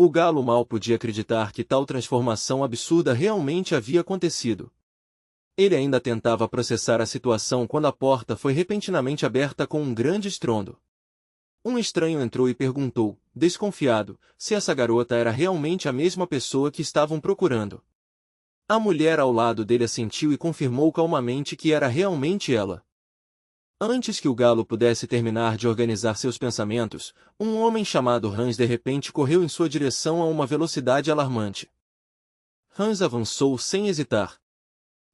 O galo mal podia acreditar que tal transformação absurda realmente havia acontecido. Ele ainda tentava processar a situação quando a porta foi repentinamente aberta com um grande estrondo. Um estranho entrou e perguntou, desconfiado, se essa garota era realmente a mesma pessoa que estavam procurando. A mulher ao lado dele assentiu e confirmou calmamente que era realmente ela. Antes que o galo pudesse terminar de organizar seus pensamentos, um homem chamado Hans de repente correu em sua direção a uma velocidade alarmante. Hans avançou sem hesitar.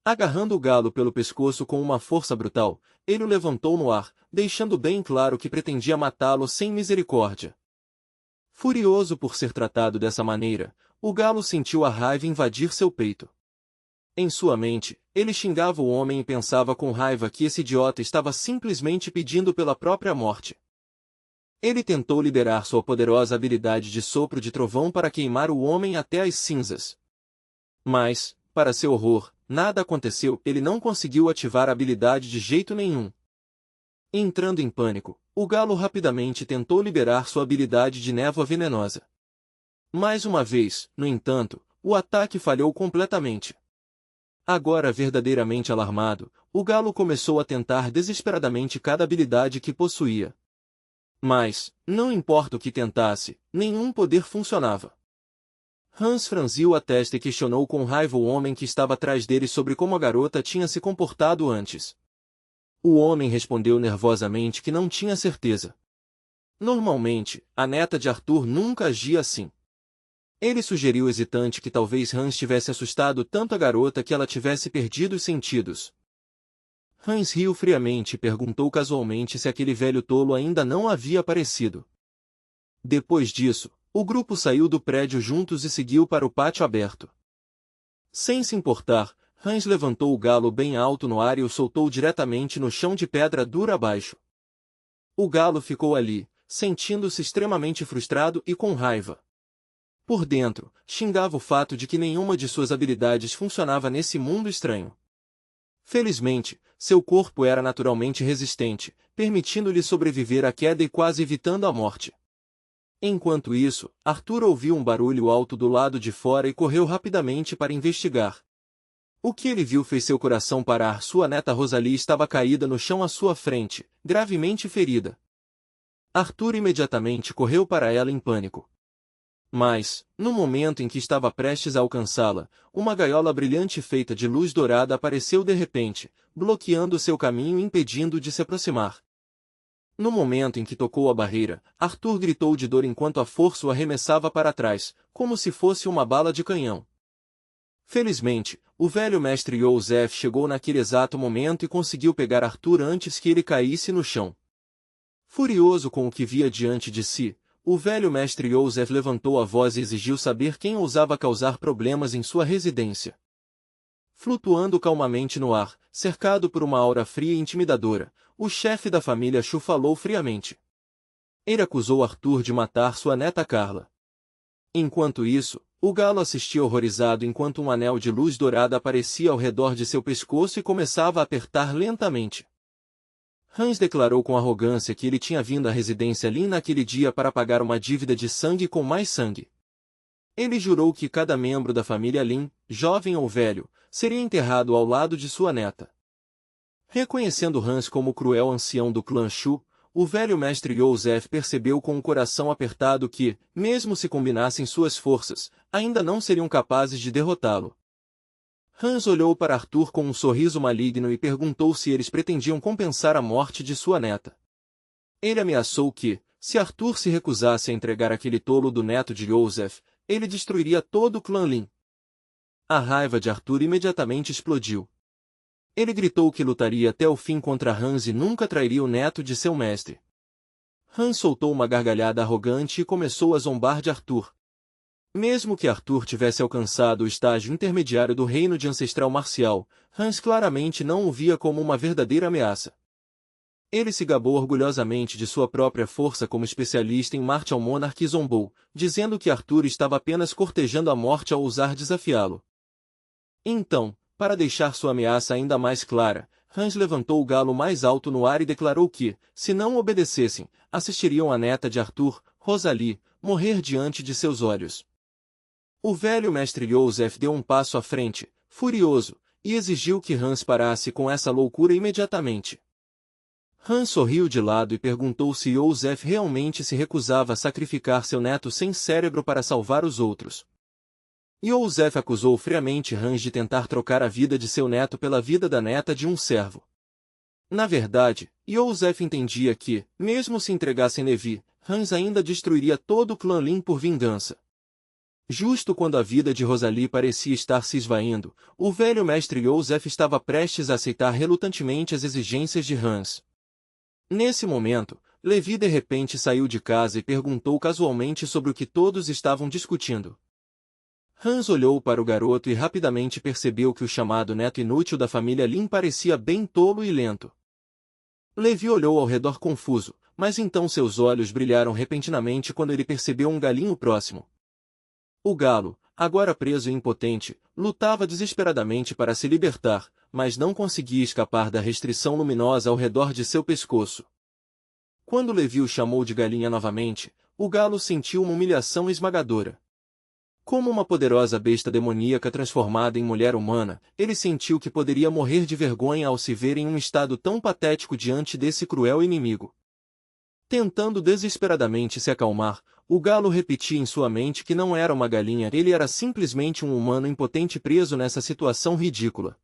Agarrando o galo pelo pescoço com uma força brutal, ele o levantou no ar, deixando bem claro que pretendia matá-lo sem misericórdia. Furioso por ser tratado dessa maneira, o galo sentiu a raiva invadir seu peito. Em sua mente, ele xingava o homem e pensava com raiva que esse idiota estava simplesmente pedindo pela própria morte. Ele tentou liberar sua poderosa habilidade de sopro de trovão para queimar o homem até as cinzas. Mas, para seu horror, nada aconteceu, ele não conseguiu ativar a habilidade de jeito nenhum. Entrando em pânico, o galo rapidamente tentou liberar sua habilidade de névoa venenosa. Mais uma vez, no entanto, o ataque falhou completamente. Agora verdadeiramente alarmado, o galo começou a tentar desesperadamente cada habilidade que possuía. Mas, não importa o que tentasse, nenhum poder funcionava. Hans franziu a testa e questionou com raiva o homem que estava atrás dele sobre como a garota tinha se comportado antes. O homem respondeu nervosamente que não tinha certeza. Normalmente, a neta de Arthur nunca agia assim. Ele sugeriu hesitante que talvez Hans tivesse assustado tanto a garota que ela tivesse perdido os sentidos. Hans riu friamente e perguntou casualmente se aquele velho tolo ainda não havia aparecido. Depois disso, o grupo saiu do prédio juntos e seguiu para o pátio aberto. Sem se importar, Hans levantou o galo bem alto no ar e o soltou diretamente no chão de pedra dura abaixo. O galo ficou ali, sentindo-se extremamente frustrado e com raiva. Por dentro, xingava o fato de que nenhuma de suas habilidades funcionava nesse mundo estranho. Felizmente, seu corpo era naturalmente resistente, permitindo-lhe sobreviver à queda e quase evitando a morte. Enquanto isso, Arthur ouviu um barulho alto do lado de fora e correu rapidamente para investigar. O que ele viu fez seu coração parar. Sua neta Rosalie estava caída no chão à sua frente, gravemente ferida. Arthur imediatamente correu para ela em pânico. Mas, no momento em que estava prestes a alcançá-la, uma gaiola brilhante feita de luz dourada apareceu de repente, bloqueando seu caminho e impedindo-o de se aproximar. No momento em que tocou a barreira, Arthur gritou de dor enquanto a força o arremessava para trás, como se fosse uma bala de canhão. Felizmente, o velho mestre Joseph chegou naquele exato momento e conseguiu pegar Arthur antes que ele caísse no chão. Furioso com o que via diante de si, o velho mestre Joseph levantou a voz e exigiu saber quem ousava causar problemas em sua residência. Flutuando calmamente no ar, cercado por uma aura fria e intimidadora, o chefe da família Chu falou friamente. Ele acusou Arthur de matar sua neta Carla. Enquanto isso, o galo assistia horrorizado enquanto um anel de luz dourada aparecia ao redor de seu pescoço e começava a apertar lentamente. Hans declarou com arrogância que ele tinha vindo à residência Lin naquele dia para pagar uma dívida de sangue com mais sangue. Ele jurou que cada membro da família Lin, jovem ou velho, seria enterrado ao lado de sua neta. Reconhecendo Hans como o cruel ancião do clã Chu, o velho mestre Joseph percebeu com o coração apertado que, mesmo se combinassem suas forças, ainda não seriam capazes de derrotá-lo. Hans olhou para Arthur com um sorriso maligno e perguntou se eles pretendiam compensar a morte de sua neta. Ele ameaçou que, se Arthur se recusasse a entregar aquele tolo do neto de Joseph, ele destruiria todo o clã Lin. A raiva de Arthur imediatamente explodiu. Ele gritou que lutaria até o fim contra Hans e nunca trairia o neto de seu mestre. Hans soltou uma gargalhada arrogante e começou a zombar de Arthur. Mesmo que Arthur tivesse alcançado o estágio intermediário do reino de ancestral marcial, Hans claramente não o via como uma verdadeira ameaça. Ele se gabou orgulhosamente de sua própria força como especialista em Martial Monarch e zombou, dizendo que Arthur estava apenas cortejando a morte ao ousar desafiá-lo. Então, para deixar sua ameaça ainda mais clara, Hans levantou o galo mais alto no ar e declarou que, se não obedecessem, assistiriam a neta de Arthur, Rosalie, morrer diante de seus olhos. O velho mestre Joseph deu um passo à frente, furioso, e exigiu que Hans parasse com essa loucura imediatamente. Hans sorriu de lado e perguntou se Joseph realmente se recusava a sacrificar seu neto sem cérebro para salvar os outros. Joseph acusou friamente Hans de tentar trocar a vida de seu neto pela vida da neta de um servo. Na verdade, Joseph entendia que, mesmo se entregassem Levi, Hans ainda destruiria todo o clã Lin por vingança. Justo quando a vida de Rosalie parecia estar se esvaindo, o velho mestre Joseph estava prestes a aceitar relutantemente as exigências de Hans. Nesse momento, Levi de repente saiu de casa e perguntou casualmente sobre o que todos estavam discutindo. Hans olhou para o garoto e rapidamente percebeu que o chamado neto inútil da família Lin parecia bem tolo e lento. Levi olhou ao redor confuso, mas então seus olhos brilharam repentinamente quando ele percebeu um galinho próximo. O galo, agora preso e impotente, lutava desesperadamente para se libertar, mas não conseguia escapar da restrição luminosa ao redor de seu pescoço. Quando Levi o chamou de galinha novamente, o galo sentiu uma humilhação esmagadora. Como uma poderosa besta demoníaca transformada em mulher humana, ele sentiu que poderia morrer de vergonha ao se ver em um estado tão patético diante desse cruel inimigo. Tentando desesperadamente se acalmar, o galo repetia em sua mente que não era uma galinha, ele era simplesmente um humano impotente preso nessa situação ridícula.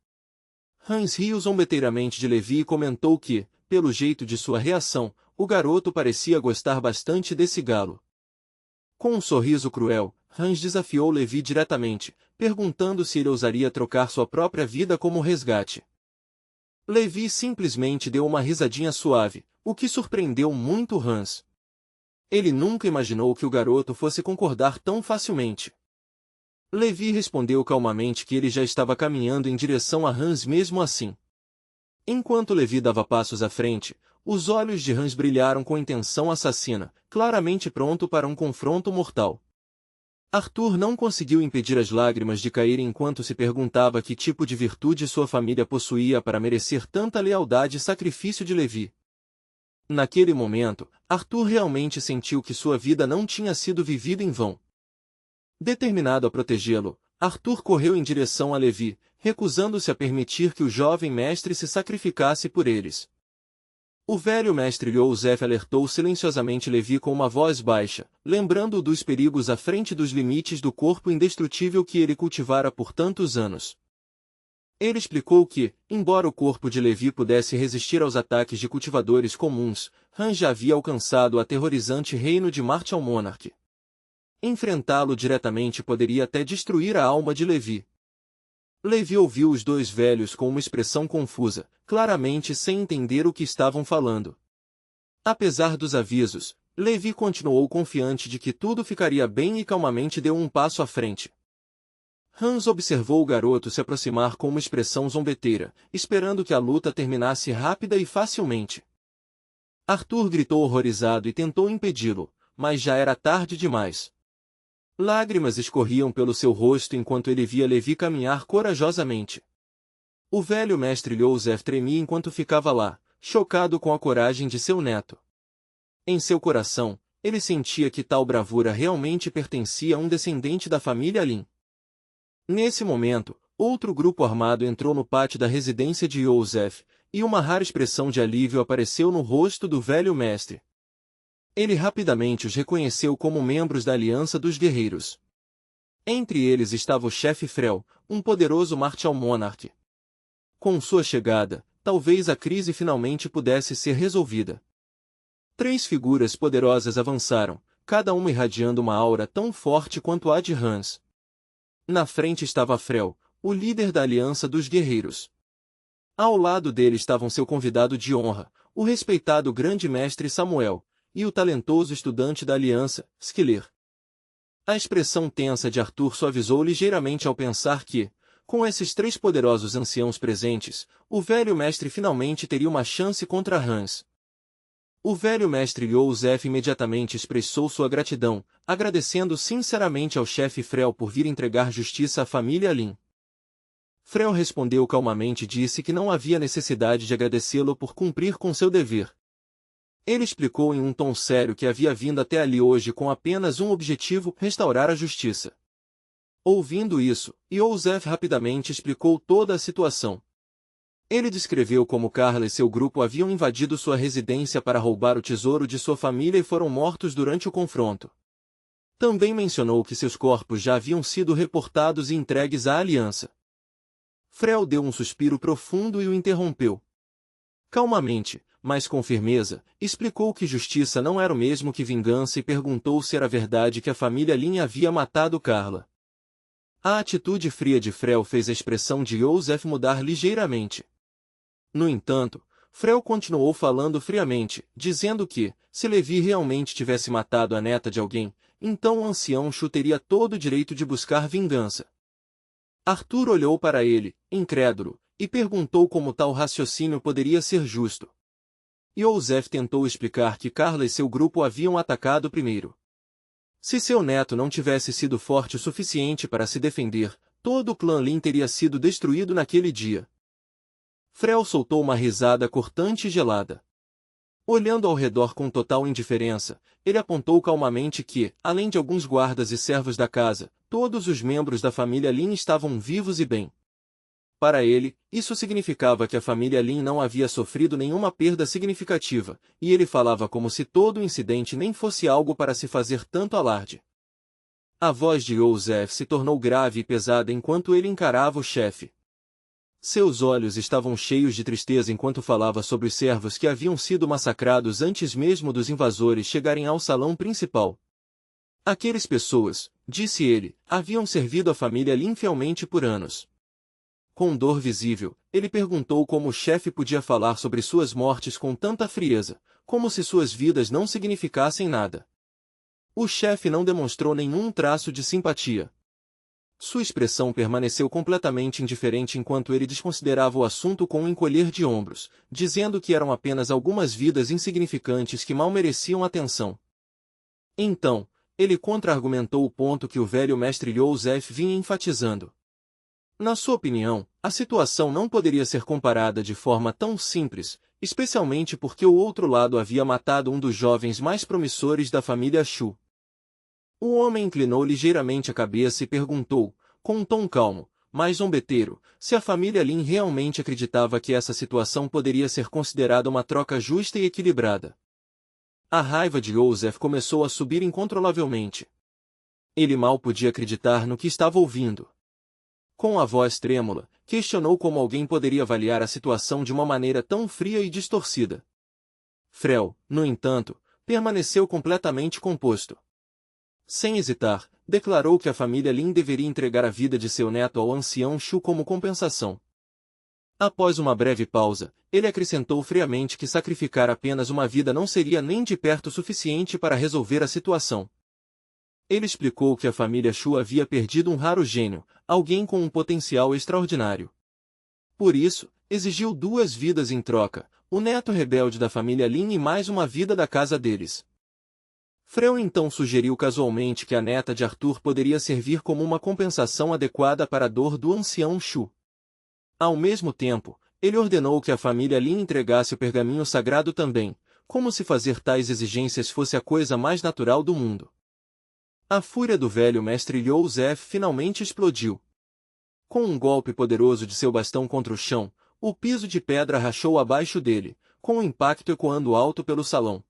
Hans riu zombeteiramente de Levi e comentou que, pelo jeito de sua reação, o garoto parecia gostar bastante desse galo. Com um sorriso cruel, Hans desafiou Levi diretamente, perguntando se ele ousaria trocar sua própria vida como resgate. Levi simplesmente deu uma risadinha suave, o que surpreendeu muito Hans. Ele nunca imaginou que o garoto fosse concordar tão facilmente. Levi respondeu calmamente que ele já estava caminhando em direção a Hans mesmo assim. Enquanto Levi dava passos à frente, os olhos de Hans brilharam com intenção assassina, claramente pronto para um confronto mortal. Arthur não conseguiu impedir as lágrimas de caírem enquanto se perguntava que tipo de virtude sua família possuía para merecer tanta lealdade e sacrifício de Levi. Naquele momento, Arthur realmente sentiu que sua vida não tinha sido vivida em vão. Determinado a protegê-lo, Arthur correu em direção a Levi, recusando-se a permitir que o jovem mestre se sacrificasse por eles. O velho mestre Joseph alertou silenciosamente Levi com uma voz baixa, lembrando-o dos perigos à frente dos limites do corpo indestrutível que ele cultivara por tantos anos. Ele explicou que, embora o corpo de Levi pudesse resistir aos ataques de cultivadores comuns, Hans já havia alcançado o aterrorizante reino de Martial Monarch. Enfrentá-lo diretamente poderia até destruir a alma de Levi. Levi ouviu os dois velhos com uma expressão confusa, claramente sem entender o que estavam falando. Apesar dos avisos, Levi continuou confiante de que tudo ficaria bem e calmamente deu um passo à frente. Hans observou o garoto se aproximar com uma expressão zombeteira, esperando que a luta terminasse rápida e facilmente. Arthur gritou horrorizado e tentou impedi-lo, mas já era tarde demais. Lágrimas escorriam pelo seu rosto enquanto ele via Levi caminhar corajosamente. O velho mestre Joseph tremia enquanto ficava lá, chocado com a coragem de seu neto. Em seu coração, ele sentia que tal bravura realmente pertencia a um descendente da família Lin. Nesse momento, outro grupo armado entrou no pátio da residência de Joseph, e uma rara expressão de alívio apareceu no rosto do velho mestre. Ele rapidamente os reconheceu como membros da Aliança dos Guerreiros. Entre eles estava o chefe Frel, um poderoso Martial Monarch. Com sua chegada, talvez a crise finalmente pudesse ser resolvida. 3 figuras poderosas avançaram, cada uma irradiando uma aura tão forte quanto a de Hans. Na frente estava Frel, o líder da Aliança dos Guerreiros. Ao lado dele estavam seu convidado de honra, o respeitado grande mestre Samuel, e o talentoso estudante da Aliança, Schiller. A expressão tensa de Arthur suavizou ligeiramente ao pensar que, com esses 3 poderosos anciãos presentes, o velho mestre finalmente teria uma chance contra Hans. O velho mestre Joseph imediatamente expressou sua gratidão, agradecendo sinceramente ao chefe Frel por vir entregar justiça à família Lin. Frel respondeu calmamente e disse que não havia necessidade de agradecê-lo por cumprir com seu dever. Ele explicou em um tom sério que havia vindo até ali hoje com apenas um objetivo: restaurar a justiça. Ouvindo isso, Joseph rapidamente explicou toda a situação. Ele descreveu como Carla e seu grupo haviam invadido sua residência para roubar o tesouro de sua família e foram mortos durante o confronto. Também mencionou que seus corpos já haviam sido reportados e entregues à aliança. Frel deu um suspiro profundo e o interrompeu. Calmamente, mas com firmeza, explicou que justiça não era o mesmo que vingança e perguntou se era verdade que a família Lin havia matado Carla. A atitude fria de Frel fez a expressão de Joseph mudar ligeiramente. No entanto, Frel continuou falando friamente, dizendo que, se Levi realmente tivesse matado a neta de alguém, então o ancião Shu teria todo o direito de buscar vingança. Arthur olhou para ele, incrédulo, e perguntou como tal raciocínio poderia ser justo. Joseph tentou explicar que Carla e seu grupo haviam atacado primeiro. Se seu neto não tivesse sido forte o suficiente para se defender, todo o clã Lin teria sido destruído naquele dia. Frel soltou uma risada cortante e gelada. Olhando ao redor com total indiferença, ele apontou calmamente que, além de alguns guardas e servos da casa, todos os membros da família Lin estavam vivos e bem. Para ele, isso significava que a família Lin não havia sofrido nenhuma perda significativa, e ele falava como se todo o incidente nem fosse algo para se fazer tanto alarde. A voz de Joseph se tornou grave e pesada enquanto ele encarava o chefe. Seus olhos estavam cheios de tristeza enquanto falava sobre os servos que haviam sido massacrados antes mesmo dos invasores chegarem ao salão principal. Aquelas pessoas, disse ele, haviam servido a família Lin fielmente por anos. Com dor visível, ele perguntou como o chefe podia falar sobre suas mortes com tanta frieza, como se suas vidas não significassem nada. O chefe não demonstrou nenhum traço de simpatia. Sua expressão permaneceu completamente indiferente enquanto ele desconsiderava o assunto com um encolher de ombros, dizendo que eram apenas algumas vidas insignificantes que mal mereciam atenção. Então, ele contra-argumentou o ponto que o velho mestre Joseph vinha enfatizando. Na sua opinião, a situação não poderia ser comparada de forma tão simples, especialmente porque o outro lado havia matado um dos jovens mais promissores da família Shu. O homem inclinou ligeiramente a cabeça e perguntou, com um tom calmo, mas zombeteiro, se a família Lin realmente acreditava que essa situação poderia ser considerada uma troca justa e equilibrada. A raiva de Joseph começou a subir incontrolavelmente. Ele mal podia acreditar no que estava ouvindo. Com a voz trêmula, questionou como alguém poderia avaliar a situação de uma maneira tão fria e distorcida. Frel, no entanto, permaneceu completamente composto. Sem hesitar, declarou que a família Lin deveria entregar a vida de seu neto ao ancião Shu como compensação. Após uma breve pausa, ele acrescentou friamente que sacrificar apenas uma vida não seria nem de perto suficiente para resolver a situação. Ele explicou que a família Shu havia perdido um raro gênio, alguém com um potencial extraordinário. Por isso, exigiu 2 vidas em troca, o neto rebelde da família Lin e mais uma vida da casa deles. Frel então sugeriu casualmente que a neta de Arthur poderia servir como uma compensação adequada para a dor do ancião Shu. Ao mesmo tempo, ele ordenou que a família Lin entregasse o pergaminho sagrado também, como se fazer tais exigências fosse a coisa mais natural do mundo. A fúria do velho mestre Joseph finalmente explodiu. Com um golpe poderoso de seu bastão contra o chão, o piso de pedra rachou abaixo dele, com o impacto ecoando alto pelo salão.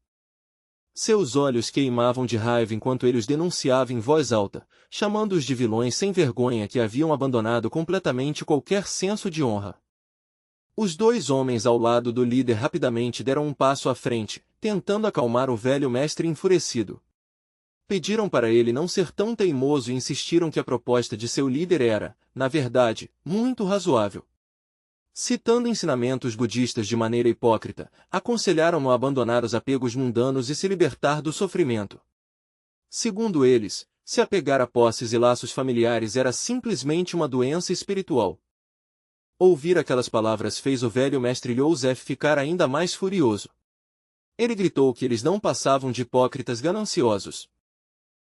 Seus olhos queimavam de raiva enquanto ele os denunciava em voz alta, chamando-os de vilões sem vergonha que haviam abandonado completamente qualquer senso de honra. Os 2 homens ao lado do líder rapidamente deram um passo à frente, tentando acalmar o velho mestre enfurecido. Pediram para ele não ser tão teimoso e insistiram que a proposta de seu líder era, na verdade, muito razoável. Citando ensinamentos budistas de maneira hipócrita, aconselharam-no a abandonar os apegos mundanos e se libertar do sofrimento. Segundo eles, se apegar a posses e laços familiares era simplesmente uma doença espiritual. Ouvir aquelas palavras fez o velho mestre Joseph ficar ainda mais furioso. Ele gritou que eles não passavam de hipócritas gananciosos.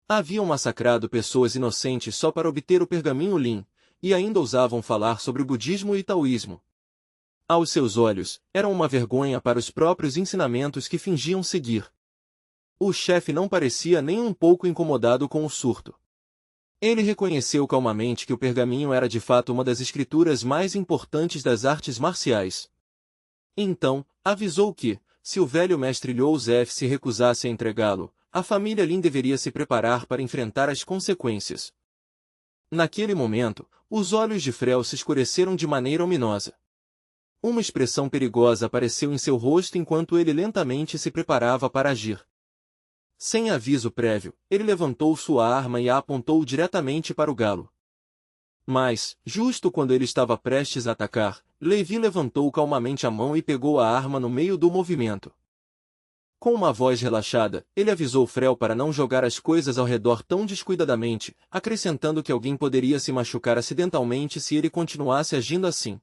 Haviam massacrado pessoas inocentes só para obter o pergaminho Lin, e ainda ousavam falar sobre o budismo e taoísmo. Aos seus olhos, eram uma vergonha para os próprios ensinamentos que fingiam seguir. O chefe não parecia nem um pouco incomodado com o surto. Ele reconheceu calmamente que o pergaminho era de fato uma das escrituras mais importantes das artes marciais. Então, avisou que, se o velho mestre Joseph se recusasse a entregá-lo, a família Lin deveria se preparar para enfrentar as consequências. Naquele momento, os olhos de Frel se escureceram de maneira ominosa. Uma expressão perigosa apareceu em seu rosto enquanto ele lentamente se preparava para agir. Sem aviso prévio, ele levantou sua arma e a apontou diretamente para o galo. Mas, justo quando ele estava prestes a atacar, Levi levantou calmamente a mão e pegou a arma no meio do movimento. Com uma voz relaxada, ele avisou Frel para não jogar as coisas ao redor tão descuidadamente, acrescentando que alguém poderia se machucar acidentalmente se ele continuasse agindo assim.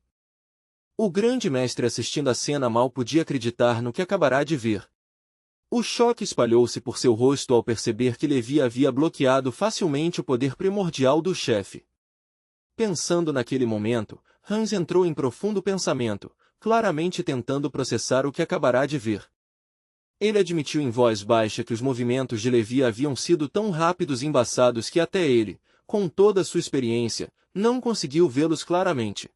O grande mestre assistindo a cena mal podia acreditar no que acabará de ver. O choque espalhou-se por seu rosto ao perceber que Levi havia bloqueado facilmente o poder primordial do chefe. Pensando naquele momento, Hans entrou em profundo pensamento, claramente tentando processar o que acabará de ver. Ele admitiu em voz baixa que os movimentos de Levi haviam sido tão rápidos e embaçados que até ele, com toda a sua experiência, não conseguiu vê-los claramente.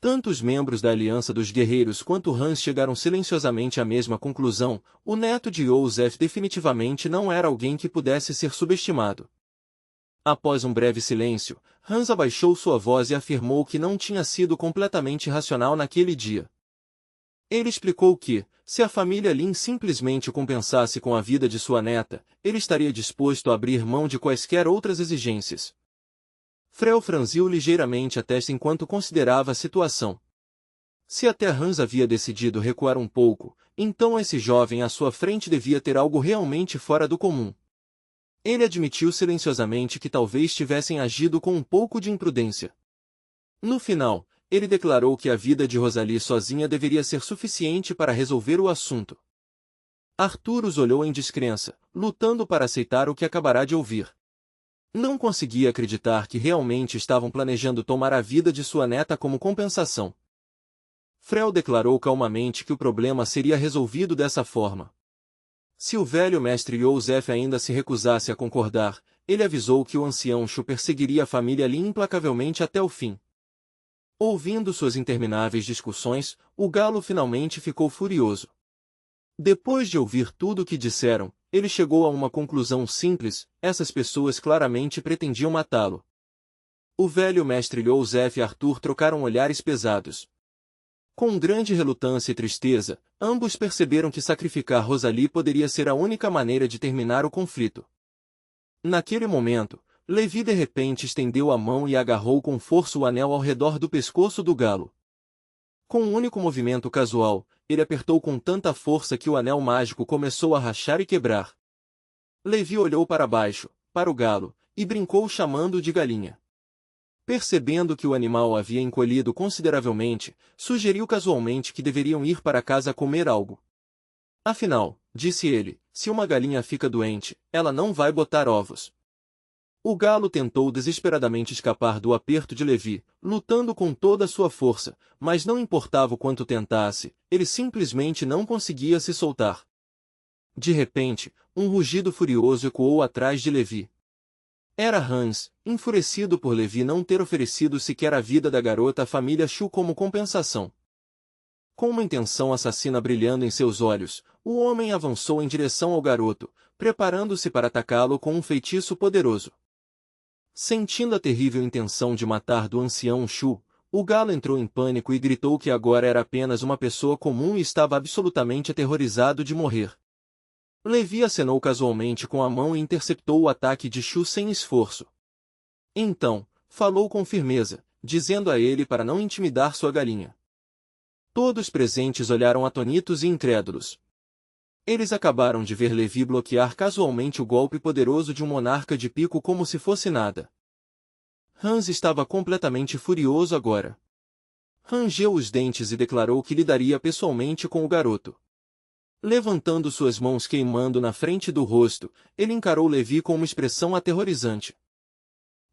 Tanto os membros da Aliança dos Guerreiros quanto Hans chegaram silenciosamente à mesma conclusão: o neto de Joseph definitivamente não era alguém que pudesse ser subestimado. Após um breve silêncio, Hans abaixou sua voz e afirmou que não tinha sido completamente racional naquele dia. Ele explicou que, se a família Lin simplesmente o compensasse com a vida de sua neta, ele estaria disposto a abrir mão de quaisquer outras exigências. Frel franziu ligeiramente a testa enquanto considerava a situação. Se até Hans havia decidido recuar um pouco, então esse jovem à sua frente devia ter algo realmente fora do comum. Ele admitiu silenciosamente que talvez tivessem agido com um pouco de imprudência. No final, ele declarou que a vida de Rosalie sozinha deveria ser suficiente para resolver o assunto. Arthur os olhou em descrença, lutando para aceitar o que acabará de ouvir. Não conseguia acreditar que realmente estavam planejando tomar a vida de sua neta como compensação. Frel declarou calmamente que o problema seria resolvido dessa forma. Se o velho mestre Joseph ainda se recusasse a concordar, ele avisou que o ancião Shu perseguiria a família Lin implacavelmente até o fim. Ouvindo suas intermináveis discussões, o galo finalmente ficou furioso. Depois de ouvir tudo o que disseram, ele chegou a uma conclusão simples: essas pessoas claramente pretendiam matá-lo. O velho mestre Joseph e Arthur trocaram olhares pesados. Com grande relutância e tristeza, ambos perceberam que sacrificar Rosalie poderia ser a única maneira de terminar o conflito. Naquele momento, Levi de repente estendeu a mão e agarrou com força o anel ao redor do pescoço do galo. Com um único movimento casual, ele apertou com tanta força que o anel mágico começou a rachar e quebrar. Levi olhou para baixo, para o galo, e brincou chamando-o de galinha. Percebendo que o animal havia encolhido consideravelmente, sugeriu casualmente que deveriam ir para casa comer algo. Afinal, disse ele, se uma galinha fica doente, ela não vai botar ovos. O galo tentou desesperadamente escapar do aperto de Levi, lutando com toda a sua força, mas não importava o quanto tentasse, ele simplesmente não conseguia se soltar. De repente, um rugido furioso ecoou atrás de Levi. Era Hans, enfurecido por Levi não ter oferecido sequer a vida da garota à família Shu como compensação. Com uma intenção assassina brilhando em seus olhos, o homem avançou em direção ao garoto, preparando-se para atacá-lo com um feitiço poderoso. Sentindo a terrível intenção de matar do ancião Shu, o galo entrou em pânico e gritou que agora era apenas uma pessoa comum e estava absolutamente aterrorizado de morrer. Levi acenou casualmente com a mão e interceptou o ataque de Shu sem esforço. Então, falou com firmeza, dizendo a ele para não intimidar sua galinha. Todos presentes olharam atônitos e incrédulos. Eles acabaram de ver Levi bloquear casualmente o golpe poderoso de um monarca de pico como se fosse nada. Hans estava completamente furioso agora. Rangeu os dentes e declarou que lidaria pessoalmente com o garoto. Levantando suas mãos queimando na frente do rosto, ele encarou Levi com uma expressão aterrorizante.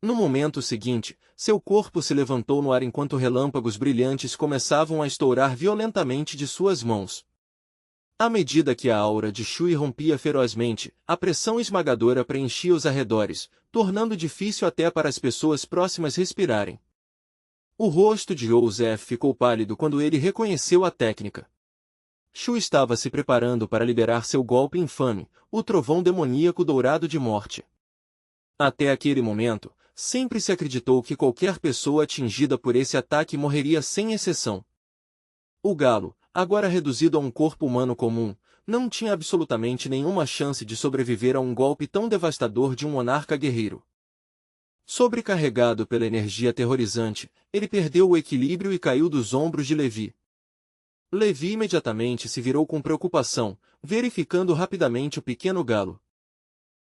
No momento seguinte, seu corpo se levantou no ar enquanto relâmpagos brilhantes começavam a estourar violentamente de suas mãos. À medida que a aura de Shui rompia ferozmente, a pressão esmagadora preenchia os arredores, tornando difícil até para as pessoas próximas respirarem. O rosto de Joseph ficou pálido quando ele reconheceu a técnica. Shu estava se preparando para liberar seu golpe infame, o trovão demoníaco dourado de morte. Até aquele momento, sempre se acreditou que qualquer pessoa atingida por esse ataque morreria sem exceção. O galo, agora reduzido a um corpo humano comum, não tinha absolutamente nenhuma chance de sobreviver a um golpe tão devastador de um monarca guerreiro. Sobrecarregado pela energia aterrorizante, ele perdeu o equilíbrio e caiu dos ombros de Levi. Levi imediatamente se virou com preocupação, verificando rapidamente o pequeno galo.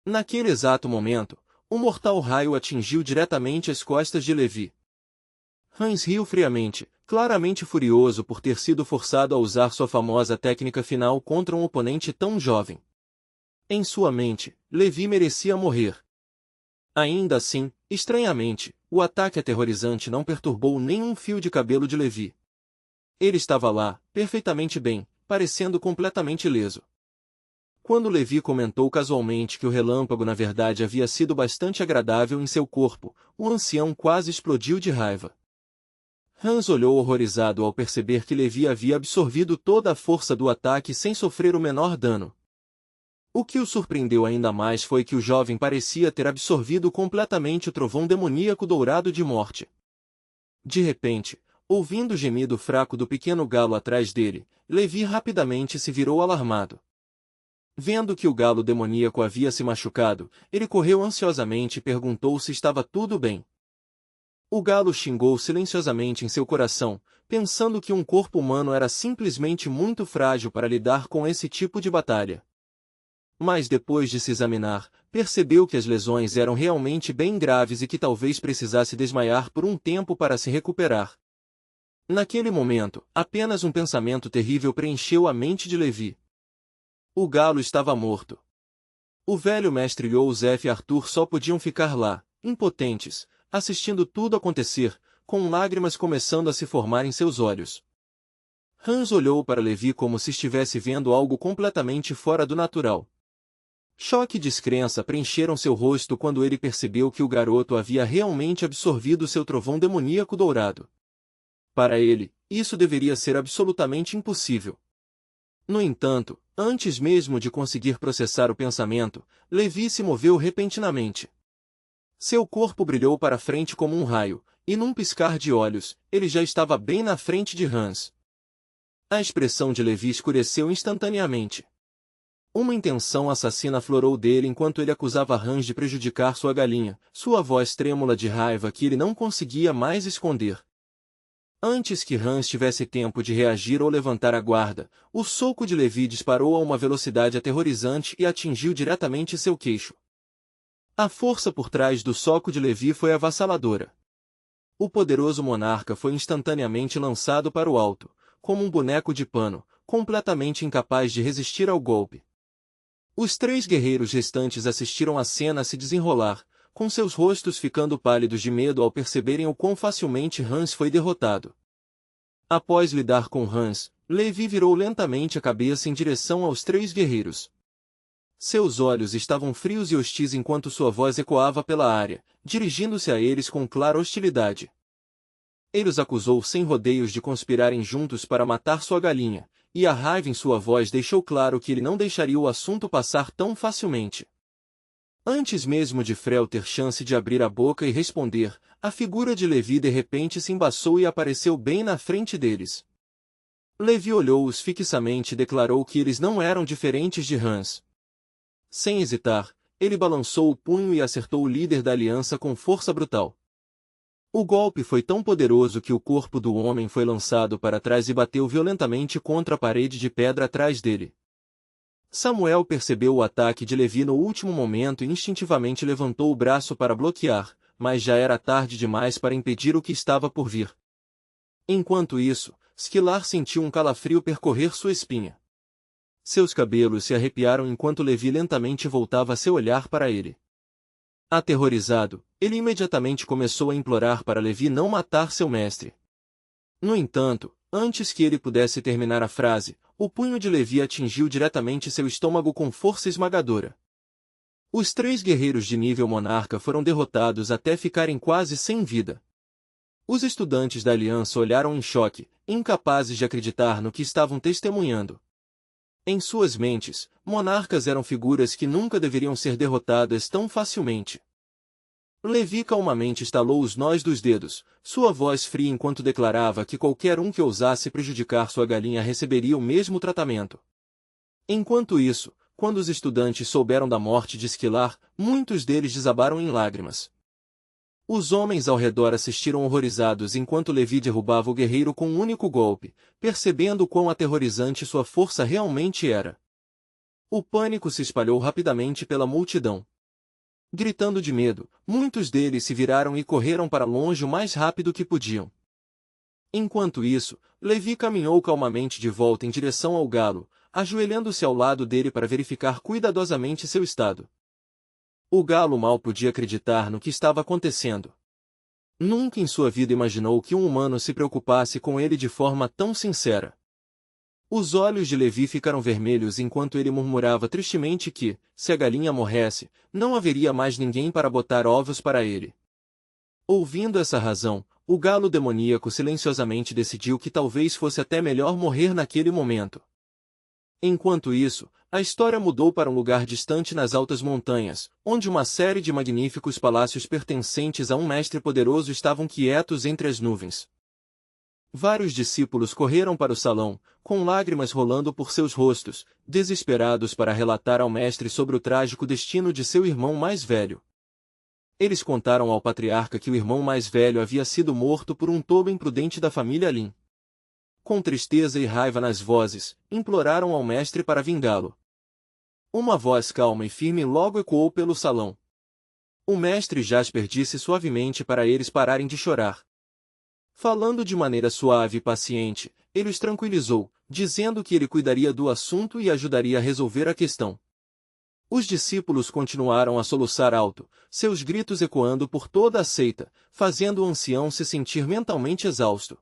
Naquele exato momento, um mortal raio atingiu diretamente as costas de Levi. Hans riu friamente, claramente furioso por ter sido forçado a usar sua famosa técnica final contra um oponente tão jovem. Em sua mente, Levi merecia morrer. Ainda assim, estranhamente, o ataque aterrorizante não perturbou nenhum fio de cabelo de Levi. Ele estava lá, perfeitamente bem, parecendo completamente ileso. Quando Levi comentou casualmente que o relâmpago na verdade havia sido bastante agradável em seu corpo, o ancião quase explodiu de raiva. Hans olhou horrorizado ao perceber que Levi havia absorvido toda a força do ataque sem sofrer o menor dano. O que o surpreendeu ainda mais foi que o jovem parecia ter absorvido completamente o trovão demoníaco dourado de morte. De repente, ouvindo o gemido fraco do pequeno galo atrás dele, Levi rapidamente se virou alarmado. Vendo que o galo demoníaco havia se machucado, ele correu ansiosamente e perguntou se estava tudo bem. O galo xingou silenciosamente em seu coração, pensando que um corpo humano era simplesmente muito frágil para lidar com esse tipo de batalha. Mas depois de se examinar, percebeu que as lesões eram realmente bem graves e que talvez precisasse desmaiar por um tempo para se recuperar. Naquele momento, apenas um pensamento terrível preencheu a mente de Levi. O galo estava morto. O velho mestre Joseph e Arthur só podiam ficar lá, impotentes, assistindo tudo acontecer, com lágrimas começando a se formar em seus olhos. Hans olhou para Levi como se estivesse vendo algo completamente fora do natural. Choque e descrença preencheram seu rosto quando ele percebeu que o garoto havia realmente absorvido seu trovão demoníaco dourado. Para ele, isso deveria ser absolutamente impossível. No entanto, antes mesmo de conseguir processar o pensamento, Levi se moveu repentinamente. Seu corpo brilhou para frente como um raio, e num piscar de olhos, ele já estava bem na frente de Hans. A expressão de Levi escureceu instantaneamente. Uma intenção assassina aflorou dele enquanto ele acusava Hans de prejudicar sua galinha, sua voz trêmula de raiva que ele não conseguia mais esconder. Antes que Hans tivesse tempo de reagir ou levantar a guarda, o soco de Levi disparou a uma velocidade aterrorizante e atingiu diretamente seu queixo. A força por trás do soco de Levi foi avassaladora. O poderoso monarca foi instantaneamente lançado para o alto, como um boneco de pano, completamente incapaz de resistir ao golpe. Os 3 guerreiros restantes assistiram a cena se desenrolar, com seus rostos ficando pálidos de medo ao perceberem o quão facilmente Hans foi derrotado. Após lidar com Hans, Levi virou lentamente a cabeça em direção aos 3 guerreiros. Seus olhos estavam frios e hostis enquanto sua voz ecoava pela área, dirigindo-se a eles com clara hostilidade. Ele os acusou sem rodeios de conspirarem juntos para matar sua galinha, e a raiva em sua voz deixou claro que ele não deixaria o assunto passar tão facilmente. Antes mesmo de Frel ter chance de abrir a boca e responder, a figura de Levi de repente se embaçou e apareceu bem na frente deles. Levi olhou-os fixamente e declarou que eles não eram diferentes de Hans. Sem hesitar, ele balançou o punho e acertou o líder da aliança com força brutal. O golpe foi tão poderoso que o corpo do homem foi lançado para trás e bateu violentamente contra a parede de pedra atrás dele. Samuel percebeu o ataque de Levi no último momento e instintivamente levantou o braço para bloquear, mas já era tarde demais para impedir o que estava por vir. Enquanto isso, Skillar sentiu um calafrio percorrer sua espinha. Seus cabelos se arrepiaram enquanto Levi lentamente voltava seu olhar para ele. Aterrorizado, ele imediatamente começou a implorar para Levi não matar seu mestre. No entanto, antes que ele pudesse terminar a frase, o punho de Levi atingiu diretamente seu estômago com força esmagadora. Os 3 guerreiros de nível monarca foram derrotados até ficarem quase sem vida. Os estudantes da aliança olharam em choque, incapazes de acreditar no que estavam testemunhando. Em suas mentes, monarcas eram figuras que nunca deveriam ser derrotadas tão facilmente. Levi calmamente estalou os nós dos dedos, sua voz fria enquanto declarava que qualquer um que ousasse prejudicar sua galinha receberia o mesmo tratamento. Enquanto isso, quando os estudantes souberam da morte de Esquilar, muitos deles desabaram em lágrimas. Os homens ao redor assistiram horrorizados enquanto Levi derrubava o guerreiro com um único golpe, percebendo quão aterrorizante sua força realmente era. O pânico se espalhou rapidamente pela multidão. Gritando de medo, muitos deles se viraram e correram para longe o mais rápido que podiam. Enquanto isso, Levi caminhou calmamente de volta em direção ao galo, ajoelhando-se ao lado dele para verificar cuidadosamente seu estado. O galo mal podia acreditar no que estava acontecendo. Nunca em sua vida imaginou que um humano se preocupasse com ele de forma tão sincera. Os olhos de Levi ficaram vermelhos enquanto ele murmurava tristemente que, se a galinha morresse, não haveria mais ninguém para botar ovos para ele. Ouvindo essa razão, o galo demoníaco silenciosamente decidiu que talvez fosse até melhor morrer naquele momento. Enquanto isso, a história mudou para um lugar distante nas altas montanhas, onde uma série de magníficos palácios pertencentes a um mestre poderoso estavam quietos entre as nuvens. Vários discípulos correram para o salão, com lágrimas rolando por seus rostos, desesperados para relatar ao mestre sobre o trágico destino de seu irmão mais velho. Eles contaram ao patriarca que o irmão mais velho havia sido morto por um tolo imprudente da família Lin. Com tristeza e raiva nas vozes, imploraram ao mestre para vingá-lo. Uma voz calma e firme logo ecoou pelo salão. O mestre Jasper disse suavemente para eles pararem de chorar. Falando de maneira suave e paciente, ele os tranquilizou, dizendo que ele cuidaria do assunto e ajudaria a resolver a questão. Os discípulos continuaram a soluçar alto, seus gritos ecoando por toda a seita, fazendo o ancião se sentir mentalmente exausto.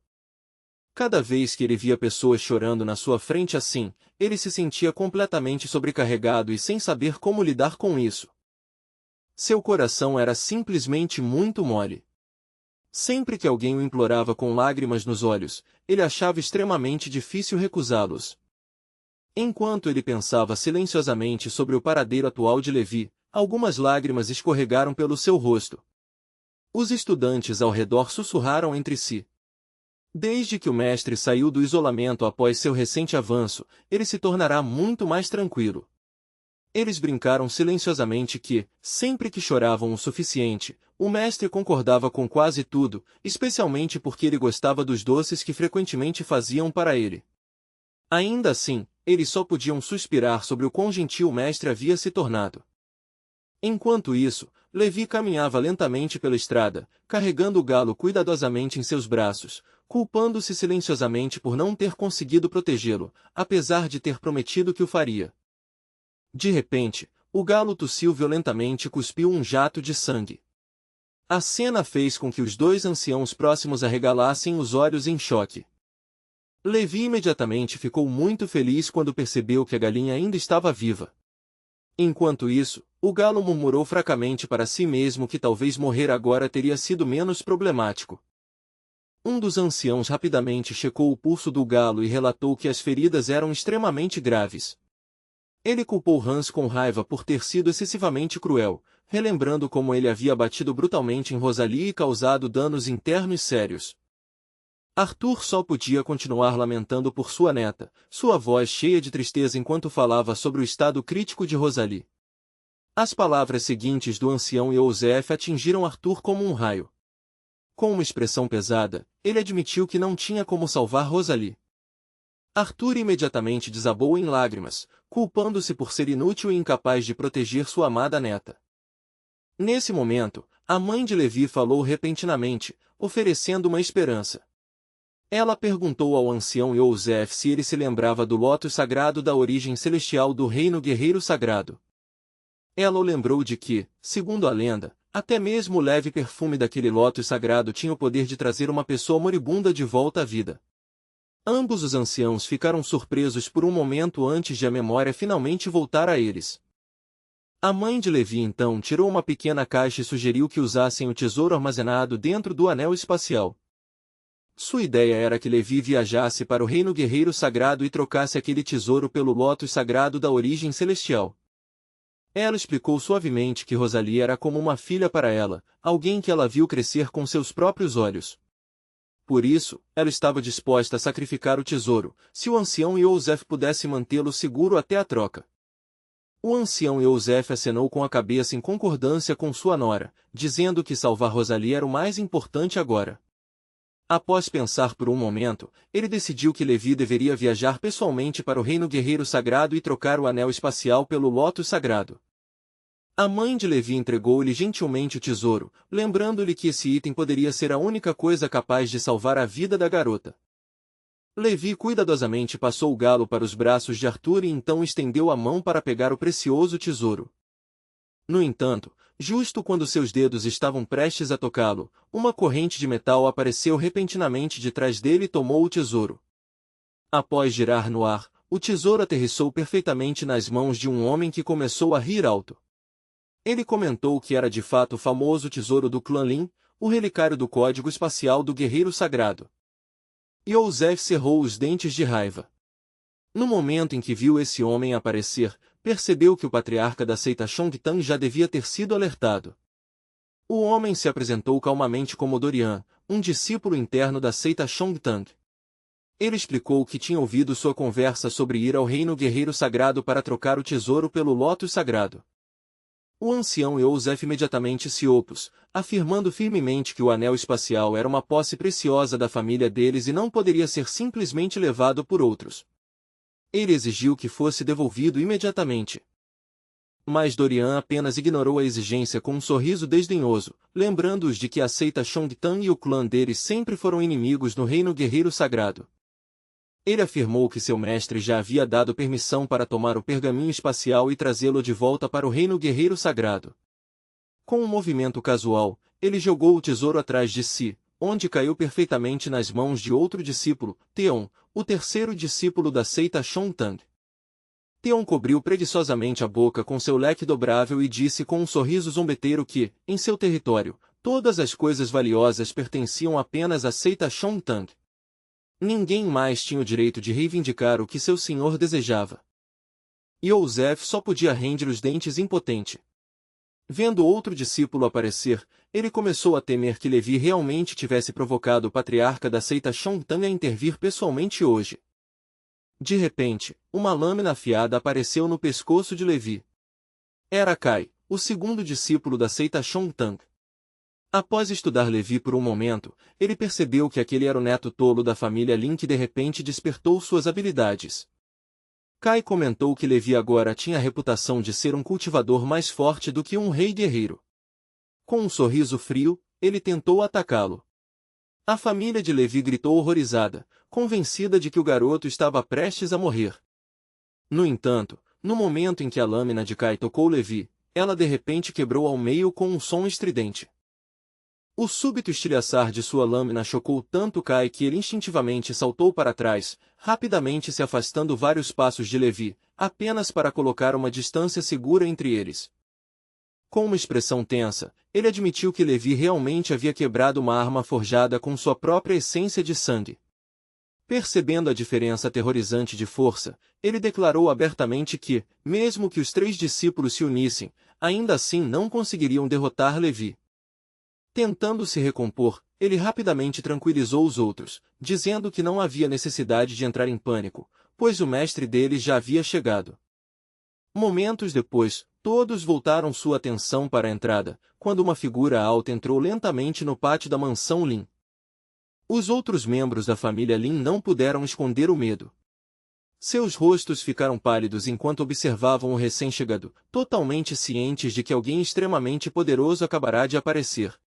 Cada vez que ele via pessoas chorando na sua frente assim, ele se sentia completamente sobrecarregado e sem saber como lidar com isso. Seu coração era simplesmente muito mole. Sempre que alguém o implorava com lágrimas nos olhos, ele achava extremamente difícil recusá-los. Enquanto ele pensava silenciosamente sobre o paradeiro atual de Levi, algumas lágrimas escorregaram pelo seu rosto. Os estudantes ao redor sussurraram entre si. Desde que o mestre saiu do isolamento após seu recente avanço, ele se tornará muito mais tranquilo. Eles brincaram silenciosamente que, sempre que choravam o suficiente, o mestre concordava com quase tudo, especialmente porque ele gostava dos doces que frequentemente faziam para ele. Ainda assim, eles só podiam suspirar sobre o quão gentil o mestre havia se tornado. Enquanto isso, Levi caminhava lentamente pela estrada, carregando o galo cuidadosamente em seus braços, culpando-se silenciosamente por não ter conseguido protegê-lo, apesar de ter prometido que o faria. De repente, o galo tossiu violentamente e cuspiu um jato de sangue. A cena fez com que os 2 anciãos próximos arregalassem os olhos em choque. Levi imediatamente ficou muito feliz quando percebeu que a galinha ainda estava viva. Enquanto isso, o galo murmurou fracamente para si mesmo que talvez morrer agora teria sido menos problemático. Um dos anciãos rapidamente checou o pulso do galo e relatou que as feridas eram extremamente graves. Ele culpou Hans com raiva por ter sido excessivamente cruel, relembrando como ele havia batido brutalmente em Rosalie e causado danos internos sérios. Arthur só podia continuar lamentando por sua neta, sua voz cheia de tristeza enquanto falava sobre o estado crítico de Rosalie. As palavras seguintes do ancião Eusef atingiram Arthur como um raio. Com uma expressão pesada, ele admitiu que não tinha como salvar Rosalie. Arthur imediatamente desabou em lágrimas, culpando-se por ser inútil e incapaz de proteger sua amada neta. Nesse momento, a mãe de Levi falou repentinamente, oferecendo uma esperança. Ela perguntou ao ancião Eusef se ele se lembrava do lótus sagrado da origem celestial do reino guerreiro sagrado. Ela o lembrou de que, segundo a lenda, até mesmo o leve perfume daquele lótus sagrado tinha o poder de trazer uma pessoa moribunda de volta à vida. Ambos os anciãos ficaram surpresos por um momento antes de a memória finalmente voltar a eles. A mãe de Levi então tirou uma pequena caixa e sugeriu que usassem o tesouro armazenado dentro do anel espacial. Sua ideia era que Levi viajasse para o reino guerreiro sagrado e trocasse aquele tesouro pelo lótus sagrado da origem celestial. Ela explicou suavemente que Rosalie era como uma filha para ela, alguém que ela viu crescer com seus próprios olhos. Por isso, ela estava disposta a sacrificar o tesouro, se o ancião Yosef pudesse mantê-lo seguro até a troca. O ancião Yosef acenou com a cabeça em concordância com sua nora, dizendo que salvar Rosalie era o mais importante agora. Após pensar por um momento, ele decidiu que Levi deveria viajar pessoalmente para o reino guerreiro sagrado e trocar o anel espacial pelo lótus sagrado. A mãe de Levi entregou-lhe gentilmente o tesouro, lembrando-lhe que esse item poderia ser a única coisa capaz de salvar a vida da garota. Levi cuidadosamente passou o galo para os braços de Arthur e então estendeu a mão para pegar o precioso tesouro. No entanto, justo quando seus dedos estavam prestes a tocá-lo, uma corrente de metal apareceu repentinamente de trás dele e tomou o tesouro. Após girar no ar, o tesouro aterrissou perfeitamente nas mãos de um homem que começou a rir alto. Ele comentou que era de fato o famoso tesouro do clã Lin, o relicário do código espacial do guerreiro sagrado. Yosef cerrou os dentes de raiva. No momento em que viu esse homem aparecer, percebeu que o patriarca da seita Shongtan já devia ter sido alertado. O homem se apresentou calmamente como Dorian, um discípulo interno da seita Shongtan. Ele explicou que tinha ouvido sua conversa sobre ir ao reino guerreiro sagrado para trocar o tesouro pelo lótus sagrado. O ancião Yosef imediatamente se opôs, afirmando firmemente que o anel espacial era uma posse preciosa da família deles e não poderia ser simplesmente levado por outros. Ele exigiu que fosse devolvido imediatamente. Mas Dorian apenas ignorou a exigência com um sorriso desdenhoso, lembrando-os de que a seita Shongtan e o clã deles sempre foram inimigos no reino guerreiro sagrado. Ele afirmou que seu mestre já havia dado permissão para tomar o pergaminho espacial e trazê-lo de volta para o reino guerreiro sagrado. Com um movimento casual, ele jogou o tesouro atrás de si, onde caiu perfeitamente nas mãos de outro discípulo, Theon, o terceiro discípulo da seita Shongtan. Theon cobriu preguiçosamente a boca com seu leque dobrável e disse com um sorriso zombeteiro que, em seu território, todas as coisas valiosas pertenciam apenas à seita Shongtan. Ninguém mais tinha o direito de reivindicar o que seu senhor desejava. Yosef só podia render os dentes impotente. Vendo outro discípulo aparecer, ele começou a temer que Levi realmente tivesse provocado o patriarca da seita Shongtan a intervir pessoalmente hoje. De repente, uma lâmina afiada apareceu no pescoço de Levi. Era Kai, o segundo discípulo da seita Shongtan. Após estudar Levi por um momento, ele percebeu que aquele era o neto tolo da família Lin que de repente despertou suas habilidades. Kai comentou que Levi agora tinha a reputação de ser um cultivador mais forte do que um rei guerreiro. Com um sorriso frio, ele tentou atacá-lo. A família de Levi gritou horrorizada, convencida de que o garoto estava prestes a morrer. No entanto, no momento em que a lâmina de Kai tocou Levi, ela de repente quebrou ao meio com um som estridente. O súbito estilhaçar de sua lâmina chocou tanto Kai que ele instintivamente saltou para trás, rapidamente se afastando vários passos de Levi, apenas para colocar uma distância segura entre eles. Com uma expressão tensa, ele admitiu que Levi realmente havia quebrado uma arma forjada com sua própria essência de sangue. Percebendo a diferença aterrorizante de força, ele declarou abertamente que, mesmo que os 3 discípulos se unissem, ainda assim não conseguiriam derrotar Levi. Tentando se recompor, ele rapidamente tranquilizou os outros, dizendo que não havia necessidade de entrar em pânico, pois o mestre deles já havia chegado. Momentos depois, todos voltaram sua atenção para a entrada, quando uma figura alta entrou lentamente no pátio da mansão Lin. Os outros membros da família Lin não puderam esconder o medo. Seus rostos ficaram pálidos enquanto observavam o recém-chegado, totalmente cientes de que alguém extremamente poderoso acabará de aparecer.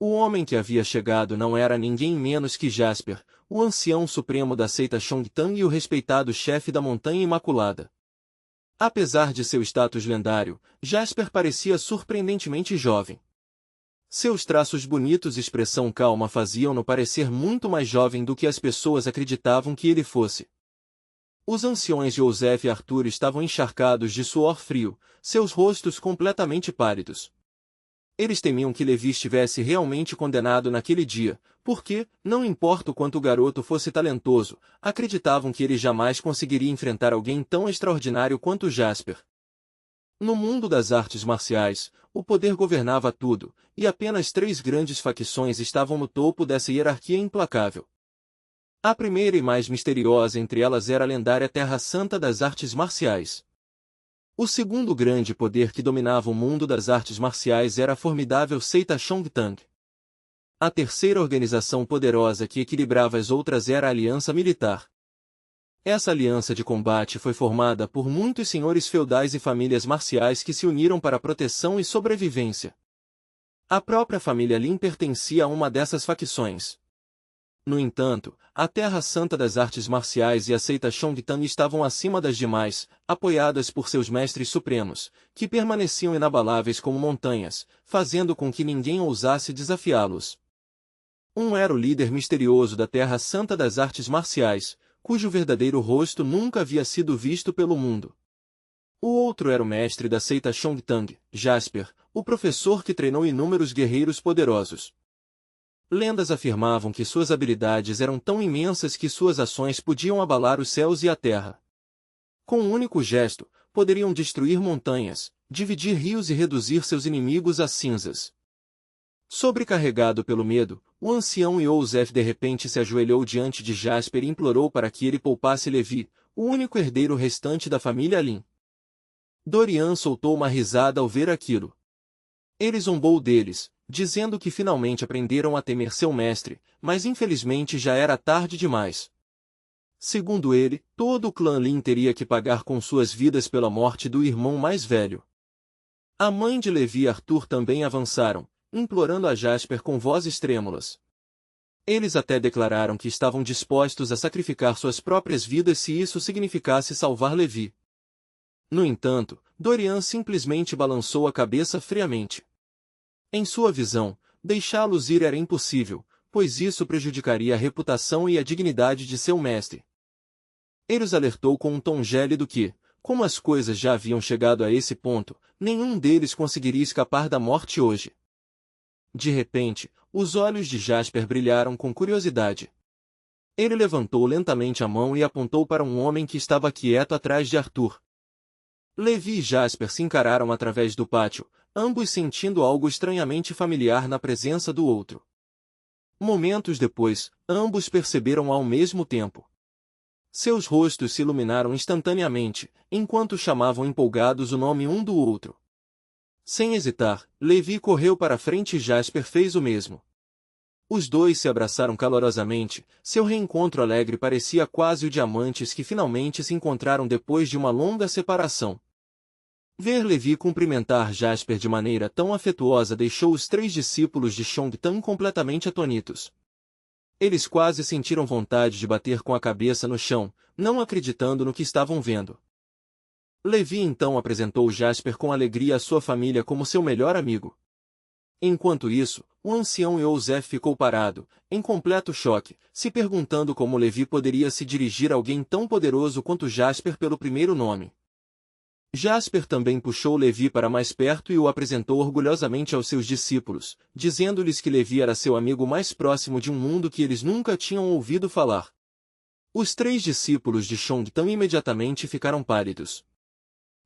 O homem que havia chegado não era ninguém menos que Jasper, o ancião supremo da seita Shongtan e o respeitado chefe da Montanha Imaculada. Apesar de seu status lendário, Jasper parecia surpreendentemente jovem. Seus traços bonitos e expressão calma faziam-no parecer muito mais jovem do que as pessoas acreditavam que ele fosse. Os anciões Joseph e Arthur estavam encharcados de suor frio, seus rostos completamente pálidos. Eles temiam que Levi estivesse realmente condenado naquele dia, porque, não importa o quanto o garoto fosse talentoso, acreditavam que ele jamais conseguiria enfrentar alguém tão extraordinário quanto Jasper. No mundo das artes marciais, o poder governava tudo, e apenas 3 grandes facções estavam no topo dessa hierarquia implacável. A primeira e mais misteriosa entre elas era a lendária Terra Santa das Artes Marciais. O segundo grande poder que dominava o mundo das artes marciais era a formidável seita Chongtang. A terceira organização poderosa que equilibrava as outras era a Aliança Militar. Essa aliança de combate foi formada por muitos senhores feudais e famílias marciais que se uniram para a proteção e sobrevivência. A própria família Lin pertencia a uma dessas facções. No entanto, a Terra Santa das Artes Marciais e a seita Chongtang estavam acima das demais, apoiadas por seus mestres supremos, que permaneciam inabaláveis como montanhas, fazendo com que ninguém ousasse desafiá-los. Um era o líder misterioso da Terra Santa das Artes Marciais, cujo verdadeiro rosto nunca havia sido visto pelo mundo. O outro era o mestre da seita Chongtang, Jasper, o professor que treinou inúmeros guerreiros poderosos. Lendas afirmavam que suas habilidades eram tão imensas que suas ações podiam abalar os céus e a terra. Com um único gesto, poderiam destruir montanhas, dividir rios e reduzir seus inimigos a cinzas. Sobrecarregado pelo medo, o ancião Joseph de repente se ajoelhou diante de Jasper e implorou para que ele poupasse Levi, o único herdeiro restante da família Lin. Dorian soltou uma risada ao ver aquilo. Ele zombou deles, dizendo que finalmente aprenderam a temer seu mestre, mas infelizmente já era tarde demais. Segundo ele, todo o clã Lin teria que pagar com suas vidas pela morte do irmão mais velho. A mãe de Levi e Arthur também avançaram, implorando a Jasper com vozes trêmulas. Eles até declararam que estavam dispostos a sacrificar suas próprias vidas se isso significasse salvar Levi. No entanto, Dorian simplesmente balançou a cabeça friamente. Em sua visão, deixá-los ir era impossível, pois isso prejudicaria a reputação e a dignidade de seu mestre. Ele os alertou com um tom gélido que, como as coisas já haviam chegado a esse ponto, nenhum deles conseguiria escapar da morte hoje. De repente, os olhos de Jasper brilharam com curiosidade. Ele levantou lentamente a mão e apontou para um homem que estava quieto atrás de Arthur. Levi e Jasper se encararam através do pátio, ambos sentindo algo estranhamente familiar na presença do outro. Momentos depois, ambos perceberam ao mesmo tempo. Seus rostos se iluminaram instantaneamente, enquanto chamavam empolgados o nome um do outro. Sem hesitar, Levi correu para frente e Jasper fez o mesmo. Os dois se abraçaram calorosamente, seu reencontro alegre parecia quase o de amantes que finalmente se encontraram depois de uma longa separação. Ver Levi cumprimentar Jasper de maneira tão afetuosa deixou os 3 discípulos de Chongtang completamente atônitos. Eles quase sentiram vontade de bater com a cabeça no chão, não acreditando no que estavam vendo. Levi então apresentou Jasper com alegria à sua família como seu melhor amigo. Enquanto isso, o ancião Joseph ficou parado, em completo choque, se perguntando como Levi poderia se dirigir a alguém tão poderoso quanto Jasper pelo primeiro nome. Jasper também puxou Levi para mais perto e o apresentou orgulhosamente aos seus discípulos, dizendo-lhes que Levi era seu amigo mais próximo de um mundo que eles nunca tinham ouvido falar. Os 3 discípulos de Chongtang imediatamente ficaram pálidos.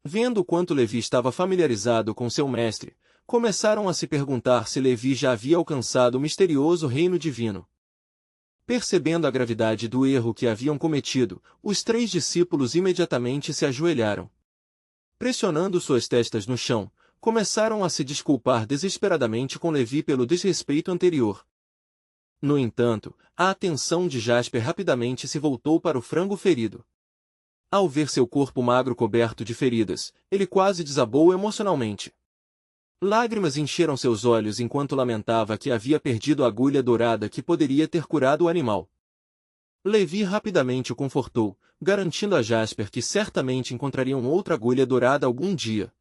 Vendo o quanto Levi estava familiarizado com seu mestre, começaram a se perguntar se Levi já havia alcançado o misterioso reino divino. Percebendo a gravidade do erro que haviam cometido, os 3 discípulos imediatamente se ajoelharam. Pressionando suas testas no chão, começaram a se desculpar desesperadamente com Levi pelo desrespeito anterior. No entanto, a atenção de Jasper rapidamente se voltou para o frango ferido. Ao ver seu corpo magro coberto de feridas, ele quase desabou emocionalmente. Lágrimas encheram seus olhos enquanto lamentava que havia perdido a agulha dourada que poderia ter curado o animal. Levi rapidamente o confortou, garantindo a Jasper que certamente encontrariam outra agulha dourada algum dia.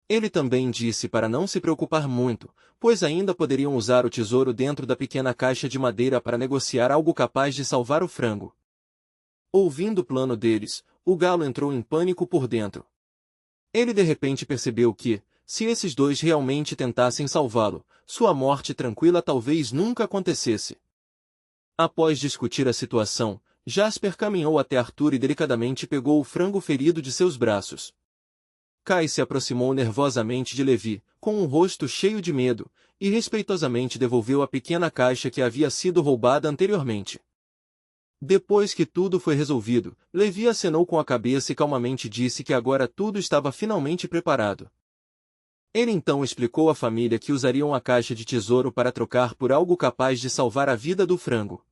Ele também disse para não se preocupar muito, pois ainda poderiam usar o tesouro dentro da pequena caixa de madeira para negociar algo capaz de salvar o frango. Ouvindo o plano deles, o galo entrou em pânico por dentro. Ele de repente percebeu que, se esses dois realmente tentassem salvá-lo, sua morte tranquila talvez nunca acontecesse. Após discutir a situação, Jasper caminhou até Arthur e delicadamente pegou o frango ferido de seus braços. Kai se aproximou nervosamente de Levi, com um rosto cheio de medo, e respeitosamente devolveu a pequena caixa que havia sido roubada anteriormente. Depois que tudo foi resolvido, Levi acenou com a cabeça e calmamente disse que agora tudo estava finalmente preparado. Ele então explicou à família que usariam a caixa de tesouro para trocar por algo capaz de salvar a vida do frango.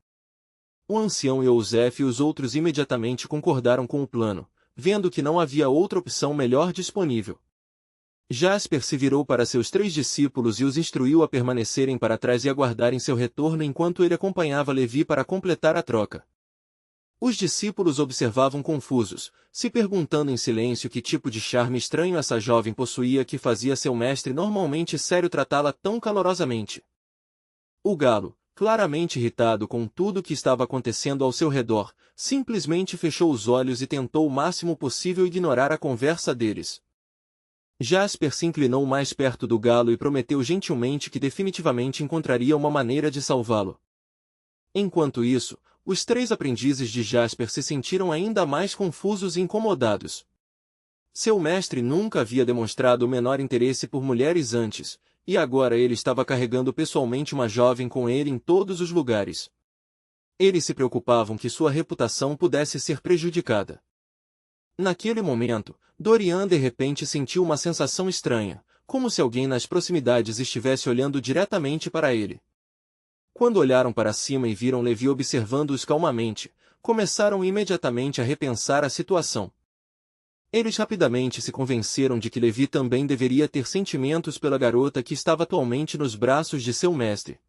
O ancião Eusef e os outros imediatamente concordaram com o plano, vendo que não havia outra opção melhor disponível. Jasper se virou para seus 3 discípulos e os instruiu a permanecerem para trás e aguardarem seu retorno enquanto ele acompanhava Levi para completar a troca. Os discípulos observavam confusos, se perguntando em silêncio que tipo de charme estranho essa jovem possuía que fazia seu mestre normalmente sério tratá-la tão calorosamente. O galo, claramente irritado com tudo o que estava acontecendo ao seu redor, simplesmente fechou os olhos e tentou o máximo possível ignorar a conversa deles. Jasper se inclinou mais perto do galo e prometeu gentilmente que definitivamente encontraria uma maneira de salvá-lo. Enquanto isso, os 3 aprendizes de Jasper se sentiram ainda mais confusos e incomodados. Seu mestre nunca havia demonstrado o menor interesse por mulheres antes, e agora ele estava carregando pessoalmente uma jovem com ele em todos os lugares. Eles se preocupavam que sua reputação pudesse ser prejudicada. Naquele momento, Dorian de repente sentiu uma sensação estranha, como se alguém nas proximidades estivesse olhando diretamente para ele. Quando olharam para cima e viram Levi observando-os calmamente, começaram imediatamente a repensar a situação. Eles rapidamente se convenceram de que Levi também deveria ter sentimentos pela garota que estava atualmente nos braços de seu mestre.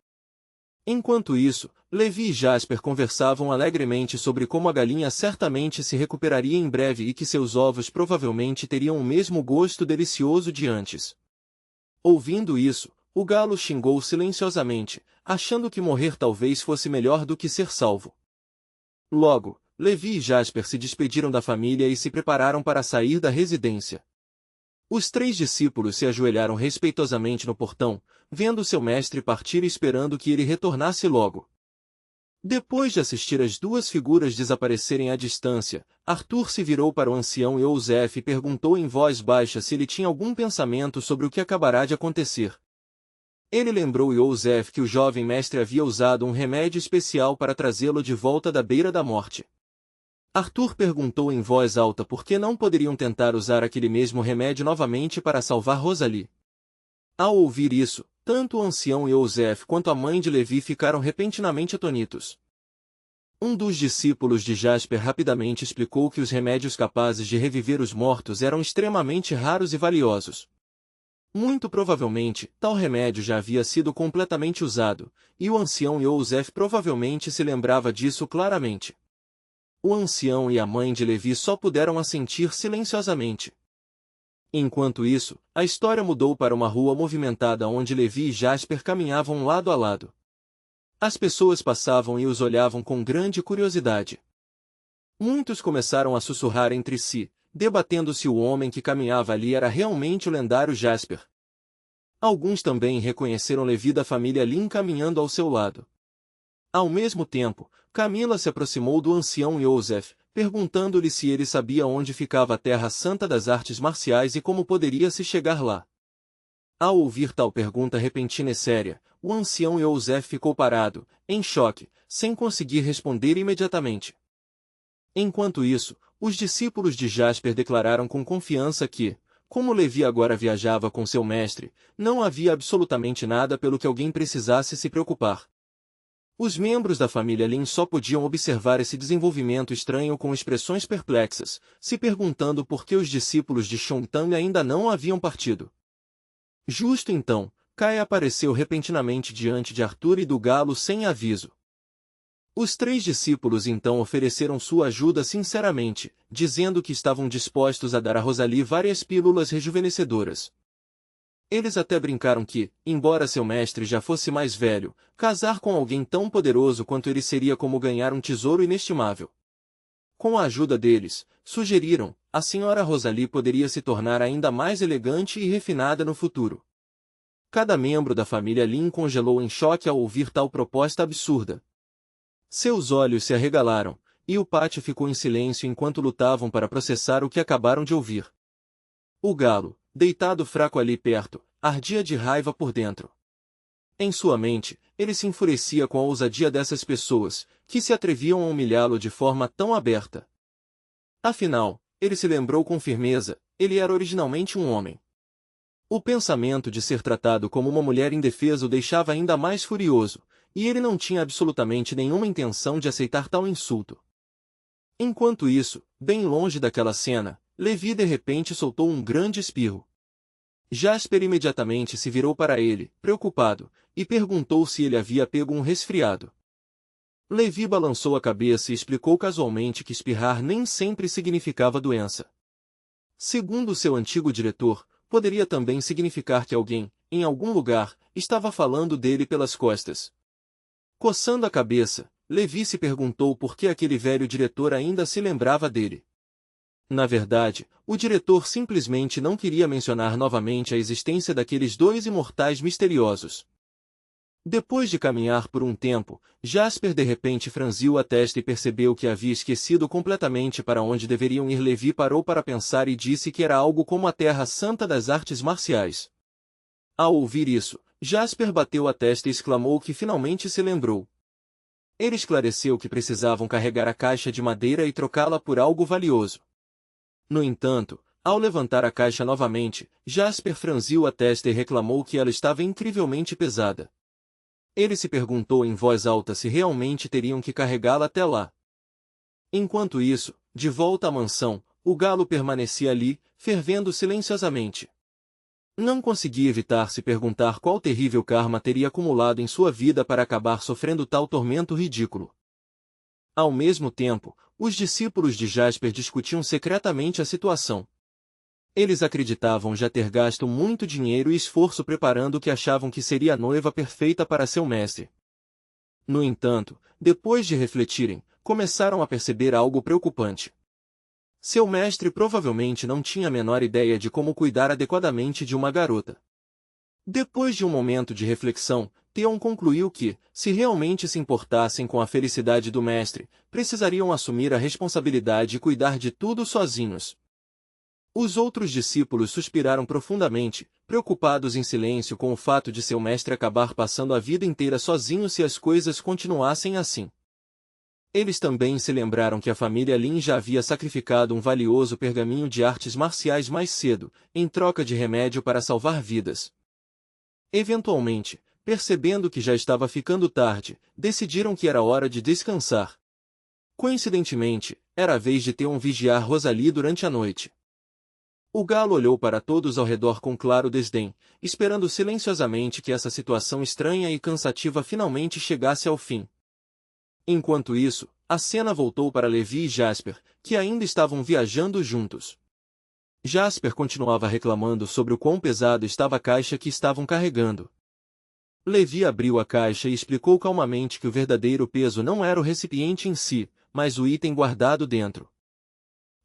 Enquanto isso, Levi e Jasper conversavam alegremente sobre como a galinha certamente se recuperaria em breve e que seus ovos provavelmente teriam o mesmo gosto delicioso de antes. Ouvindo isso, o galo xingou silenciosamente, achando que morrer talvez fosse melhor do que ser salvo. Logo, Levi e Jasper se despediram da família e se prepararam para sair da residência. Os 3 discípulos se ajoelharam respeitosamente no portão, vendo seu mestre partir e esperando que ele retornasse logo. Depois de assistir as 2 figuras desaparecerem à distância, Arthur se virou para o ancião Eusef e perguntou em voz baixa se ele tinha algum pensamento sobre o que acabará de acontecer. Ele lembrou Eusef que o jovem mestre havia usado um remédio especial para trazê-lo de volta da beira da morte. Arthur perguntou em voz alta por que não poderiam tentar usar aquele mesmo remédio novamente para salvar Rosalie. Ao ouvir isso, tanto o ancião Eusef quanto a mãe de Levi ficaram repentinamente atônitos. Um dos discípulos de Jasper rapidamente explicou que os remédios capazes de reviver os mortos eram extremamente raros e valiosos. Muito provavelmente, tal remédio já havia sido completamente usado, e o ancião Eusef provavelmente se lembrava disso claramente. O ancião e a mãe de Levi só puderam assentir silenciosamente. Enquanto isso, a história mudou para uma rua movimentada onde Levi e Jasper caminhavam lado a lado. As pessoas passavam e os olhavam com grande curiosidade. Muitos começaram a sussurrar entre si, debatendo se o homem que caminhava ali era realmente o lendário Jasper. Alguns também reconheceram Levi da família Lin caminhando ao seu lado. Ao mesmo tempo, Camila se aproximou do ancião Eusef, perguntando-lhe se ele sabia onde ficava a Terra Santa das Artes Marciais e como poderia se chegar lá. Ao ouvir tal pergunta repentina e séria, o ancião Eusef ficou parado, em choque, sem conseguir responder imediatamente. Enquanto isso, os discípulos de Jasper declararam com confiança que, como Levi agora viajava com seu mestre, não havia absolutamente nada pelo que alguém precisasse se preocupar. Os membros da família Lin só podiam observar esse desenvolvimento estranho com expressões perplexas, se perguntando por que os discípulos de Shongtang ainda não haviam partido. Justo então, Kai apareceu repentinamente diante de Arthur e do galo sem aviso. Os 3 discípulos então ofereceram sua ajuda sinceramente, dizendo que estavam dispostos a dar a Rosalie várias pílulas rejuvenescedoras. Eles até brincaram que, embora seu mestre já fosse mais velho, casar com alguém tão poderoso quanto ele seria como ganhar um tesouro inestimável. Com a ajuda deles, sugeriram, a senhora Rosalie poderia se tornar ainda mais elegante e refinada no futuro. Cada membro da família Lin congelou em choque ao ouvir tal proposta absurda. Seus olhos se arregalaram, e o pátio ficou em silêncio enquanto lutavam para processar o que acabaram de ouvir. O galo, deitado fraco ali perto, ardia de raiva por dentro. Em sua mente, ele se enfurecia com a ousadia dessas pessoas, que se atreviam a humilhá-lo de forma tão aberta. Afinal, ele se lembrou com firmeza, ele era originalmente um homem. O pensamento de ser tratado como uma mulher indefesa o deixava ainda mais furioso, e ele não tinha absolutamente nenhuma intenção de aceitar tal insulto. Enquanto isso, bem longe daquela cena, Levi de repente soltou um grande espirro. Jasper imediatamente se virou para ele, preocupado, e perguntou se ele havia pego um resfriado. Levi balançou a cabeça e explicou casualmente que espirrar nem sempre significava doença. Segundo seu antigo diretor, poderia também significar que alguém, em algum lugar, estava falando dele pelas costas. Coçando a cabeça, Levi se perguntou por que aquele velho diretor ainda se lembrava dele. Na verdade, o diretor simplesmente não queria mencionar novamente a existência daqueles 2 imortais misteriosos. Depois de caminhar por um tempo, Jasper de repente franziu a testa e percebeu que havia esquecido completamente para onde deveriam ir. Levi parou para pensar e disse que era algo como a Terra Santa das Artes Marciais. Ao ouvir isso, Jasper bateu a testa e exclamou que finalmente se lembrou. Ele esclareceu que precisavam carregar a caixa de madeira e trocá-la por algo valioso. No entanto, ao levantar a caixa novamente, Jasper franziu a testa e reclamou que ela estava incrivelmente pesada. Ele se perguntou em voz alta se realmente teriam que carregá-la até lá. Enquanto isso, de volta à mansão, o galo permanecia ali, fervendo silenciosamente. Não conseguia evitar se perguntar qual terrível karma teria acumulado em sua vida para acabar sofrendo tal tormento ridículo. Ao mesmo tempo, os discípulos de Jasper discutiam secretamente a situação. Eles acreditavam já ter gasto muito dinheiro e esforço preparando o que achavam que seria a noiva perfeita para seu mestre. No entanto, depois de refletirem, começaram a perceber algo preocupante. Seu mestre provavelmente não tinha a menor ideia de como cuidar adequadamente de uma garota. Depois de um momento de reflexão, Theon concluiu que, se realmente se importassem com a felicidade do mestre, precisariam assumir a responsabilidade e cuidar de tudo sozinhos. Os outros discípulos suspiraram profundamente, preocupados em silêncio com o fato de seu mestre acabar passando a vida inteira sozinho se as coisas continuassem assim. Eles também se lembraram que a família Lin já havia sacrificado um valioso pergaminho de artes marciais mais cedo, em troca de remédio para salvar vidas. Eventualmente, percebendo que já estava ficando tarde, decidiram que era hora de descansar. Coincidentemente, era a vez de Theon vigiar Rosalie durante a noite. O galo olhou para todos ao redor com claro desdém, esperando silenciosamente que essa situação estranha e cansativa finalmente chegasse ao fim. Enquanto isso, a cena voltou para Levi e Jasper, que ainda estavam viajando juntos. Jasper continuava reclamando sobre o quão pesado estava a caixa que estavam carregando. Levi abriu a caixa e explicou calmamente que o verdadeiro peso não era o recipiente em si, mas o item guardado dentro.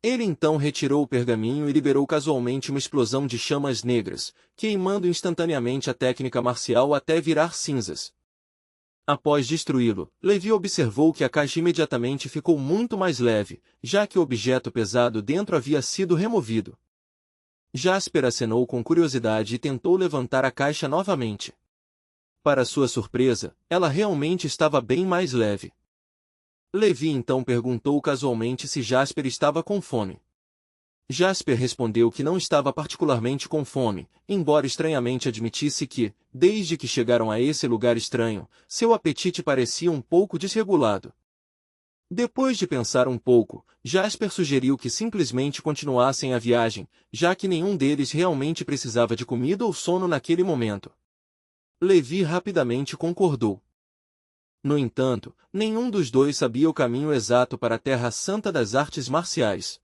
Ele então retirou o pergaminho e liberou casualmente uma explosão de chamas negras, queimando instantaneamente a técnica marcial até virar cinzas. Após destruí-lo, Levi observou que a caixa imediatamente ficou muito mais leve, já que o objeto pesado dentro havia sido removido. Jasper acenou com curiosidade e tentou levantar a caixa novamente. Para sua surpresa, ela realmente estava bem mais leve. Levi então perguntou casualmente se Jasper estava com fome. Jasper respondeu que não estava particularmente com fome, embora estranhamente admitisse que, desde que chegaram a esse lugar estranho, seu apetite parecia um pouco desregulado. Depois de pensar um pouco, Jasper sugeriu que simplesmente continuassem a viagem, já que nenhum deles realmente precisava de comida ou sono naquele momento. Levi rapidamente concordou. No entanto, nenhum dos dois sabia o caminho exato para a Terra Santa das Artes Marciais.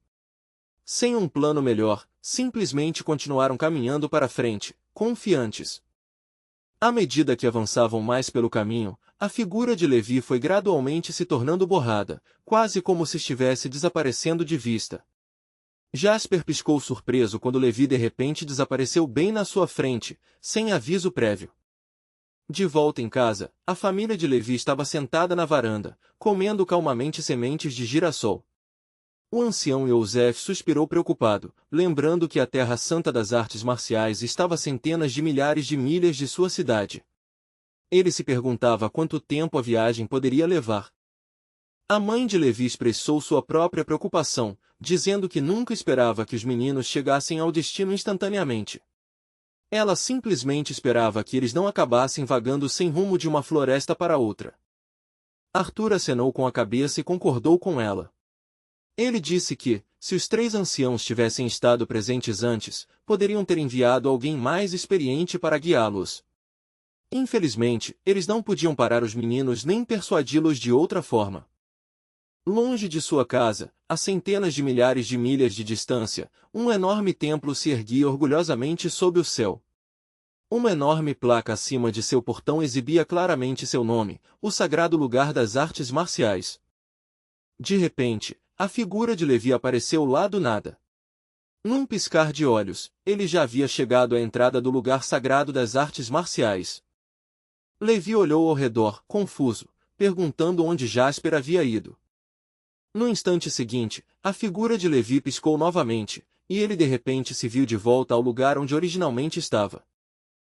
Sem um plano melhor, simplesmente continuaram caminhando para frente, confiantes. À medida que avançavam mais pelo caminho, a figura de Levi foi gradualmente se tornando borrada, quase como se estivesse desaparecendo de vista. Jasper piscou surpreso quando Levi de repente desapareceu bem na sua frente, sem aviso prévio. De volta em casa, a família de Levi estava sentada na varanda, comendo calmamente sementes de girassol. O ancião Yosef suspirou preocupado, lembrando que a Terra Santa das Artes Marciais estava a centenas de milhares de milhas de sua cidade. Ele se perguntava quanto tempo a viagem poderia levar. A mãe de Levi expressou sua própria preocupação, dizendo que nunca esperava que os meninos chegassem ao destino instantaneamente. Ela simplesmente esperava que eles não acabassem vagando sem rumo de uma floresta para outra. Arthur acenou com a cabeça e concordou com ela. Ele disse que, se os três anciãos tivessem estado presentes antes, poderiam ter enviado alguém mais experiente para guiá-los. Infelizmente, eles não podiam parar os meninos nem persuadi-los de outra forma. Longe de sua casa, a centenas de milhares de milhas de distância, um enorme templo se erguia orgulhosamente sob o céu. Uma enorme placa acima de seu portão exibia claramente seu nome, o Sagrado Lugar das Artes Marciais. De repente, a figura de Levi apareceu lá do nada. Num piscar de olhos, ele já havia chegado à entrada do lugar sagrado das artes marciais. Levi olhou ao redor, confuso, perguntando onde Jasper havia ido. No instante seguinte, a figura de Levi piscou novamente, e ele de repente se viu de volta ao lugar onde originalmente estava.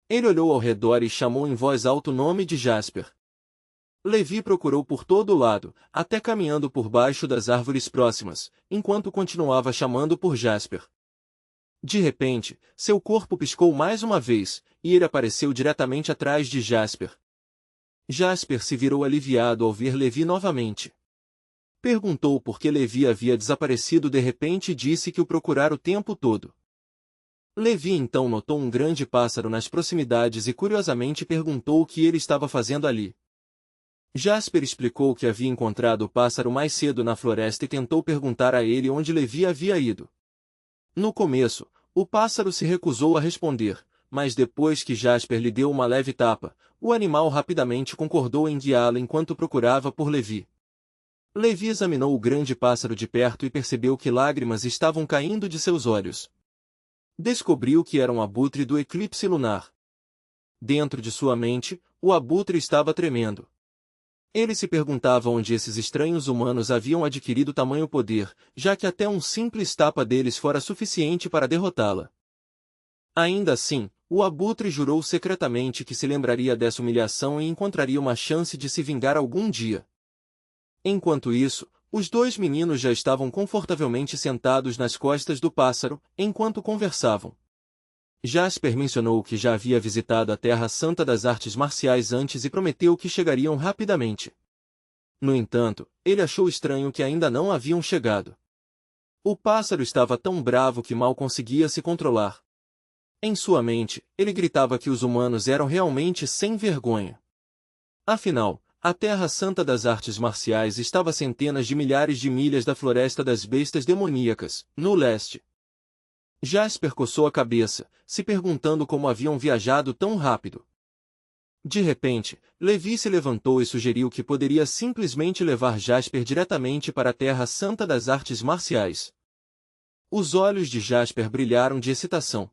Ele olhou ao redor e chamou em voz alta o nome de Jasper. Levi procurou por todo o lado, até caminhando por baixo das árvores próximas, enquanto continuava chamando por Jasper. De repente, seu corpo piscou mais uma vez, e ele apareceu diretamente atrás de Jasper. Jasper se virou aliviado ao ver Levi novamente. Perguntou por que Levi havia desaparecido de repente e disse que o procurara o tempo todo. Levi então notou um grande pássaro nas proximidades e curiosamente perguntou o que ele estava fazendo ali. Jasper explicou que havia encontrado o pássaro mais cedo na floresta e tentou perguntar a ele onde Levi havia ido. No começo, o pássaro se recusou a responder, mas depois que Jasper lhe deu uma leve tapa, o animal rapidamente concordou em guiá-lo enquanto procurava por Levi. Levi examinou o grande pássaro de perto e percebeu que lágrimas estavam caindo de seus olhos. Descobriu que era um abutre do eclipse lunar. Dentro de sua mente, o abutre estava tremendo. Ele se perguntava onde esses estranhos humanos haviam adquirido tamanho poder, já que até um simples tapa deles fora suficiente para derrotá-la. Ainda assim, o abutre jurou secretamente que se lembraria dessa humilhação e encontraria uma chance de se vingar algum dia. Enquanto isso, os dois meninos já estavam confortavelmente sentados nas costas do pássaro, enquanto conversavam. Jasper mencionou que já havia visitado a Terra Santa das Artes Marciais antes e prometeu que chegariam rapidamente. No entanto, ele achou estranho que ainda não haviam chegado. O pássaro estava tão bravo que mal conseguia se controlar. Em sua mente, ele gritava que os humanos eram realmente sem vergonha. Afinal, a Terra Santa das Artes Marciais estava a centenas de milhares de milhas da Floresta das Bestas Demoníacas, no leste. Jasper coçou a cabeça, se perguntando como haviam viajado tão rápido. De repente, Levi se levantou e sugeriu que poderia simplesmente levar Jasper diretamente para a Terra Santa das Artes Marciais. Os olhos de Jasper brilharam de excitação.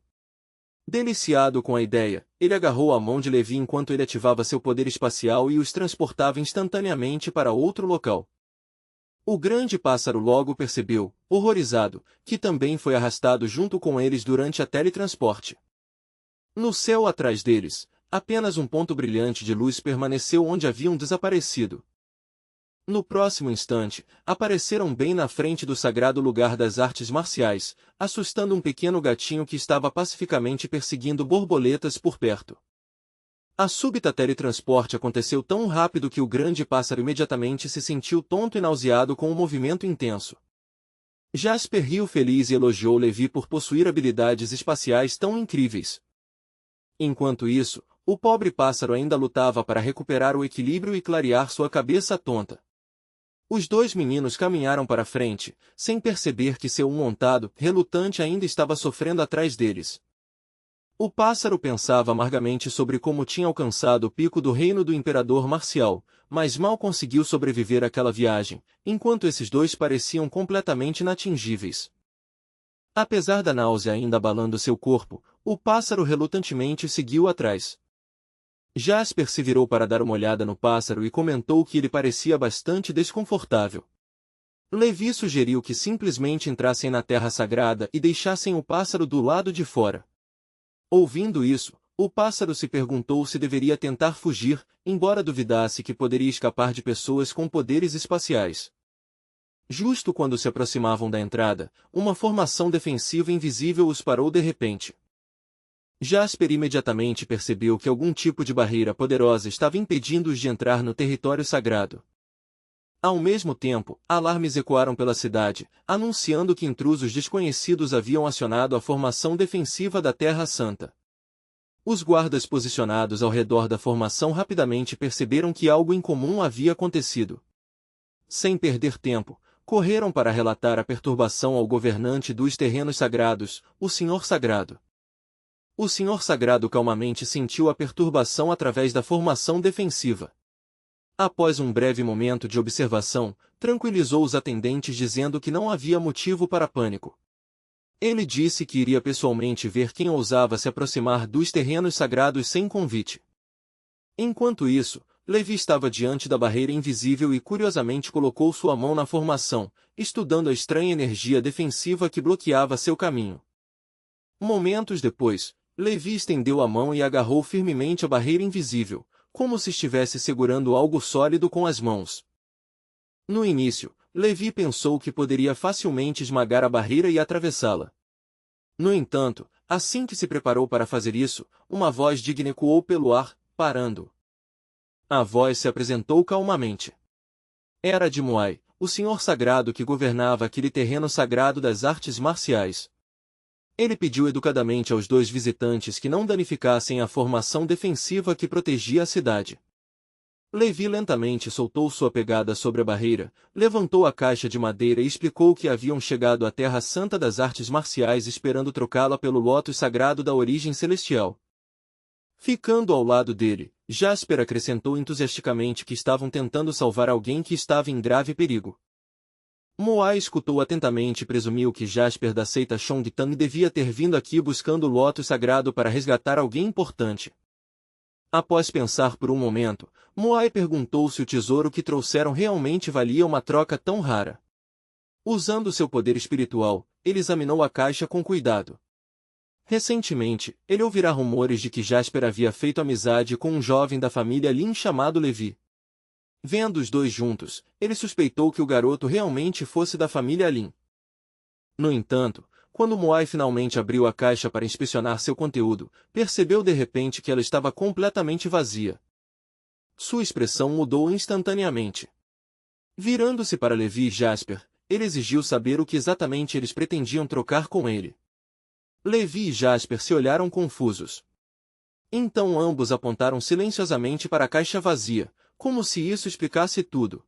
Deliciado com a ideia, ele agarrou a mão de Levi enquanto ele ativava seu poder espacial e os transportava instantaneamente para outro local. O grande pássaro logo percebeu, horrorizado, que também foi arrastado junto com eles durante a teletransporte. No céu atrás deles, apenas um ponto brilhante de luz permaneceu onde haviam desaparecido. No próximo instante, apareceram bem na frente do sagrado lugar das artes marciais, assustando um pequeno gatinho que estava pacificamente perseguindo borboletas por perto. A súbita teletransporte aconteceu tão rápido que o grande pássaro imediatamente se sentiu tonto e nauseado com o movimento intenso. Jasper riu feliz e elogiou Levi por possuir habilidades espaciais tão incríveis. Enquanto isso, o pobre pássaro ainda lutava para recuperar o equilíbrio e clarear sua cabeça tonta. Os dois meninos caminharam para frente, sem perceber que seu montado, relutante, ainda estava sofrendo atrás deles. O pássaro pensava amargamente sobre como tinha alcançado o pico do reino do imperador marcial, mas mal conseguiu sobreviver àquela viagem, enquanto esses dois pareciam completamente inatingíveis. Apesar da náusea ainda abalando seu corpo, o pássaro relutantemente seguiu atrás. Jasper se virou para dar uma olhada no pássaro e comentou que ele parecia bastante desconfortável. Levi sugeriu que simplesmente entrassem na terra sagrada e deixassem o pássaro do lado de fora. Ouvindo isso, o pássaro se perguntou se deveria tentar fugir, embora duvidasse que poderia escapar de pessoas com poderes espaciais. Justo quando se aproximavam da entrada, uma formação defensiva invisível os parou de repente. Jasper imediatamente percebeu que algum tipo de barreira poderosa estava impedindo-os de entrar no território sagrado. Ao mesmo tempo, alarmes ecoaram pela cidade, anunciando que intrusos desconhecidos haviam acionado a formação defensiva da Terra Santa. Os guardas posicionados ao redor da formação rapidamente perceberam que algo incomum havia acontecido. Sem perder tempo, correram para relatar a perturbação ao governante dos terrenos sagrados, o Senhor Sagrado. O Senhor Sagrado calmamente sentiu a perturbação através da formação defensiva. Após um breve momento de observação, tranquilizou os atendentes dizendo que não havia motivo para pânico. Ele disse que iria pessoalmente ver quem ousava se aproximar dos terrenos sagrados sem convite. Enquanto isso, Levi estava diante da barreira invisível e curiosamente colocou sua mão na formação, estudando a estranha energia defensiva que bloqueava seu caminho. Momentos depois, Levi estendeu a mão e agarrou firmemente a barreira invisível, como se estivesse segurando algo sólido com as mãos. No início, Levi pensou que poderia facilmente esmagar a barreira e atravessá-la. No entanto, assim que se preparou para fazer isso, uma voz digna ecoou pelo ar, parando. A voz se apresentou calmamente. Era de Moai, o senhor sagrado que governava aquele terreno sagrado das artes marciais. Ele pediu educadamente aos dois visitantes que não danificassem a formação defensiva que protegia a cidade. Levi lentamente soltou sua pegada sobre a barreira, levantou a caixa de madeira e explicou que haviam chegado à Terra Santa das Artes Marciais esperando trocá-la pelo lótus sagrado da origem celestial. Ficando ao lado dele, Jasper acrescentou entusiasticamente que estavam tentando salvar alguém que estava em grave perigo. Moai escutou atentamente e presumiu que Jasper da seita Chongtang devia ter vindo aqui buscando o lótus sagrado para resgatar alguém importante. Após pensar por um momento, Moai perguntou se o tesouro que trouxeram realmente valia uma troca tão rara. Usando seu poder espiritual, ele examinou a caixa com cuidado. Recentemente, ele ouvirá rumores de que Jasper havia feito amizade com um jovem da família Lin chamado Levi. Vendo os dois juntos, ele suspeitou que o garoto realmente fosse da família Lin. No entanto, quando Moai finalmente abriu a caixa para inspecionar seu conteúdo, percebeu de repente que ela estava completamente vazia. Sua expressão mudou instantaneamente. Virando-se para Levi e Jasper, ele exigiu saber o que exatamente eles pretendiam trocar com ele. Levi e Jasper se olharam confusos. Então ambos apontaram silenciosamente para a caixa vazia, como se isso explicasse tudo.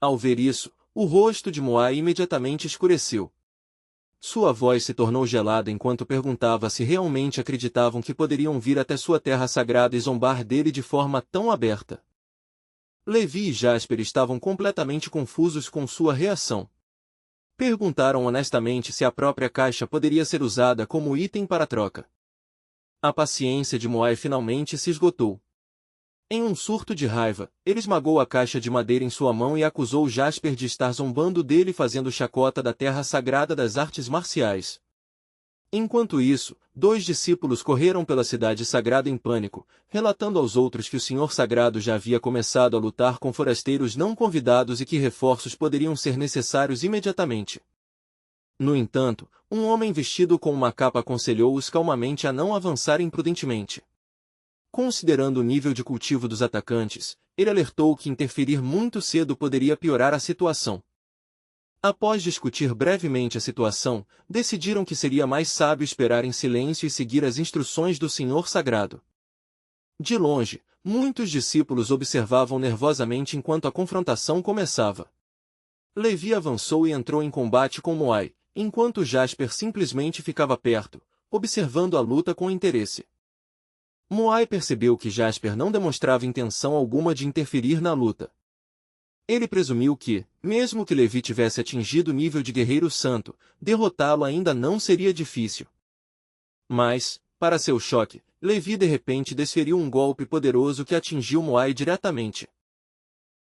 Ao ver isso, o rosto de Moai imediatamente escureceu. Sua voz se tornou gelada enquanto perguntava se realmente acreditavam que poderiam vir até sua terra sagrada e zombar dele de forma tão aberta. Levi e Jasper estavam completamente confusos com sua reação. Perguntaram honestamente se a própria caixa poderia ser usada como item para troca. A paciência de Moai finalmente se esgotou. Em um surto de raiva, ele esmagou a caixa de madeira em sua mão e acusou Jasper de estar zombando dele fazendo chacota da terra sagrada das artes marciais. Enquanto isso, dois discípulos correram pela cidade sagrada em pânico, relatando aos outros que o Senhor Sagrado já havia começado a lutar com forasteiros não convidados e que reforços poderiam ser necessários imediatamente. No entanto, um homem vestido com uma capa aconselhou-os calmamente a não avançarem prudentemente. Considerando o nível de cultivo dos atacantes, ele alertou que interferir muito cedo poderia piorar a situação. Após discutir brevemente a situação, decidiram que seria mais sábio esperar em silêncio e seguir as instruções do Senhor Sagrado. De longe, muitos discípulos observavam nervosamente enquanto a confrontação começava. Levi avançou e entrou em combate com Moai, enquanto Jasper simplesmente ficava perto, observando a luta com interesse. Moai percebeu que Jasper não demonstrava intenção alguma de interferir na luta. Ele presumiu que, mesmo que Levi tivesse atingido o nível de guerreiro santo, derrotá-lo ainda não seria difícil. Mas, para seu choque, Levi de repente desferiu um golpe poderoso que atingiu Moai diretamente.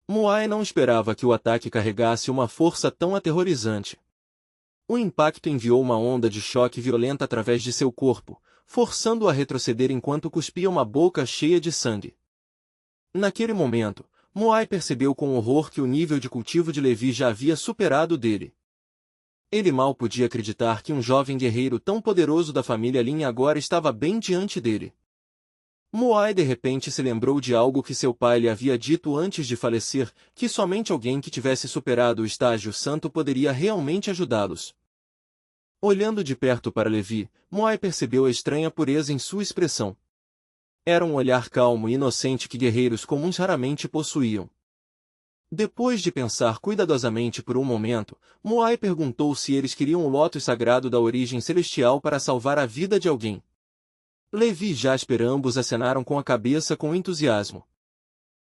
Moai não esperava que o ataque carregasse uma força tão aterrorizante. O impacto enviou uma onda de choque violenta através de seu corpo, forçando-o a retroceder enquanto cuspia uma boca cheia de sangue. Naquele momento, Moai percebeu com horror que o nível de cultivo de Levi já havia superado o dele. Ele mal podia acreditar que um jovem guerreiro tão poderoso da família Lin agora estava bem diante dele. Moai de repente se lembrou de algo que seu pai lhe havia dito antes de falecer, que somente alguém que tivesse superado o estágio santo poderia realmente ajudá-los. Olhando de perto para Levi, Moai percebeu a estranha pureza em sua expressão. Era um olhar calmo e inocente que guerreiros comuns raramente possuíam. Depois de pensar cuidadosamente por um momento, Moai perguntou se eles queriam o lótus sagrado da origem celestial para salvar a vida de alguém. Levi e Jasper ambos acenaram com a cabeça com entusiasmo.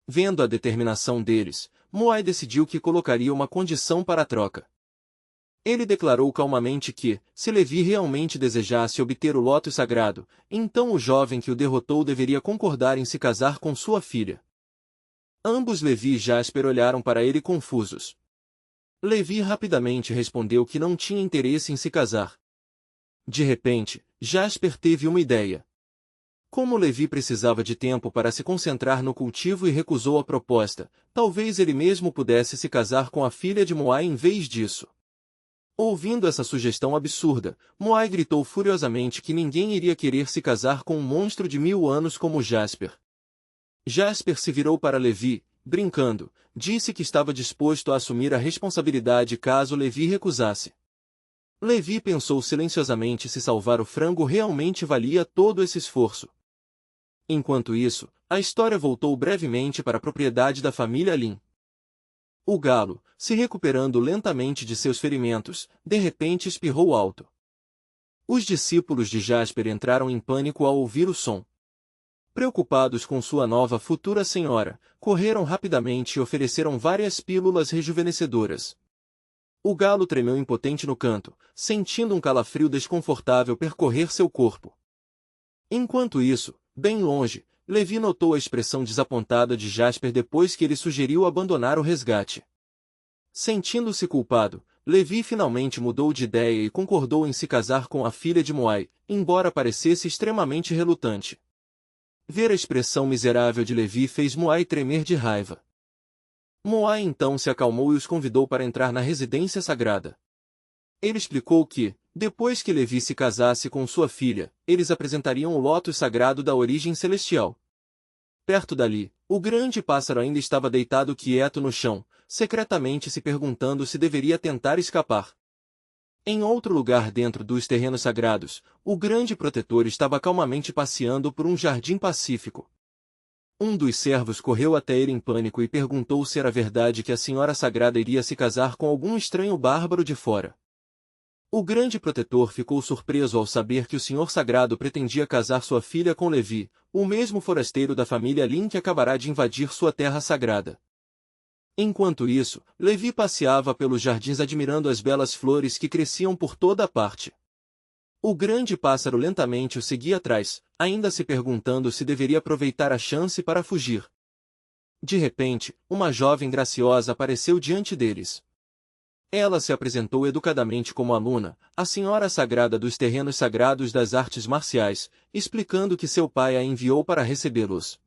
Vendo a determinação deles, Moai decidiu que colocaria uma condição para a troca. Ele declarou calmamente que, se Levi realmente desejasse obter o lótus sagrado, então o jovem que o derrotou deveria concordar em se casar com sua filha. Ambos Levi e Jasper olharam para ele confusos. Levi rapidamente respondeu que não tinha interesse em se casar. De repente, Jasper teve uma ideia. Como Levi precisava de tempo para se concentrar no cultivo e recusou a proposta, talvez ele mesmo pudesse se casar com a filha de Moai em vez disso. Ouvindo essa sugestão absurda, Moai gritou furiosamente que ninguém iria querer se casar com um monstro de 1000 anos como Jasper. Jasper se virou para Levi, brincando, disse que estava disposto a assumir a responsabilidade caso Levi recusasse. Levi pensou silenciosamente se salvar o frango realmente valia todo esse esforço. Enquanto isso, a história voltou brevemente para a propriedade da família Lin. O galo, se recuperando lentamente de seus ferimentos, de repente espirrou alto. Os discípulos de Jasper entraram em pânico ao ouvir o som. Preocupados com sua nova futura senhora, correram rapidamente e ofereceram várias pílulas rejuvenescedoras. O galo tremeu impotente no canto, sentindo um calafrio desconfortável percorrer seu corpo. Enquanto isso, bem longe, Levi notou a expressão desapontada de Jasper depois que ele sugeriu abandonar o resgate. Sentindo-se culpado, Levi finalmente mudou de ideia e concordou em se casar com a filha de Moai, embora parecesse extremamente relutante. Ver a expressão miserável de Levi fez Moai tremer de raiva. Moai então se acalmou e os convidou para entrar na residência sagrada. Ele explicou que, depois que Levi se casasse com sua filha, eles apresentariam o lótus sagrado da origem celestial. Perto dali, o grande pássaro ainda estava deitado quieto no chão, secretamente se perguntando se deveria tentar escapar. Em outro lugar dentro dos terrenos sagrados, o grande protetor estava calmamente passeando por um jardim pacífico. Um dos servos correu até ele em pânico e perguntou se era verdade que a senhora sagrada iria se casar com algum estranho bárbaro de fora. O grande protetor ficou surpreso ao saber que o senhor sagrado pretendia casar sua filha com Levi, o mesmo forasteiro da família Lin que acabará de invadir sua terra sagrada. Enquanto isso, Levi passeava pelos jardins admirando as belas flores que cresciam por toda a parte. O grande pássaro lentamente o seguia atrás, ainda se perguntando se deveria aproveitar a chance para fugir. De repente, uma jovem graciosa apareceu diante deles. Ela se apresentou educadamente como aluna, a senhora sagrada dos terrenos sagrados das artes marciais, explicando que seu pai a enviou para recebê-los.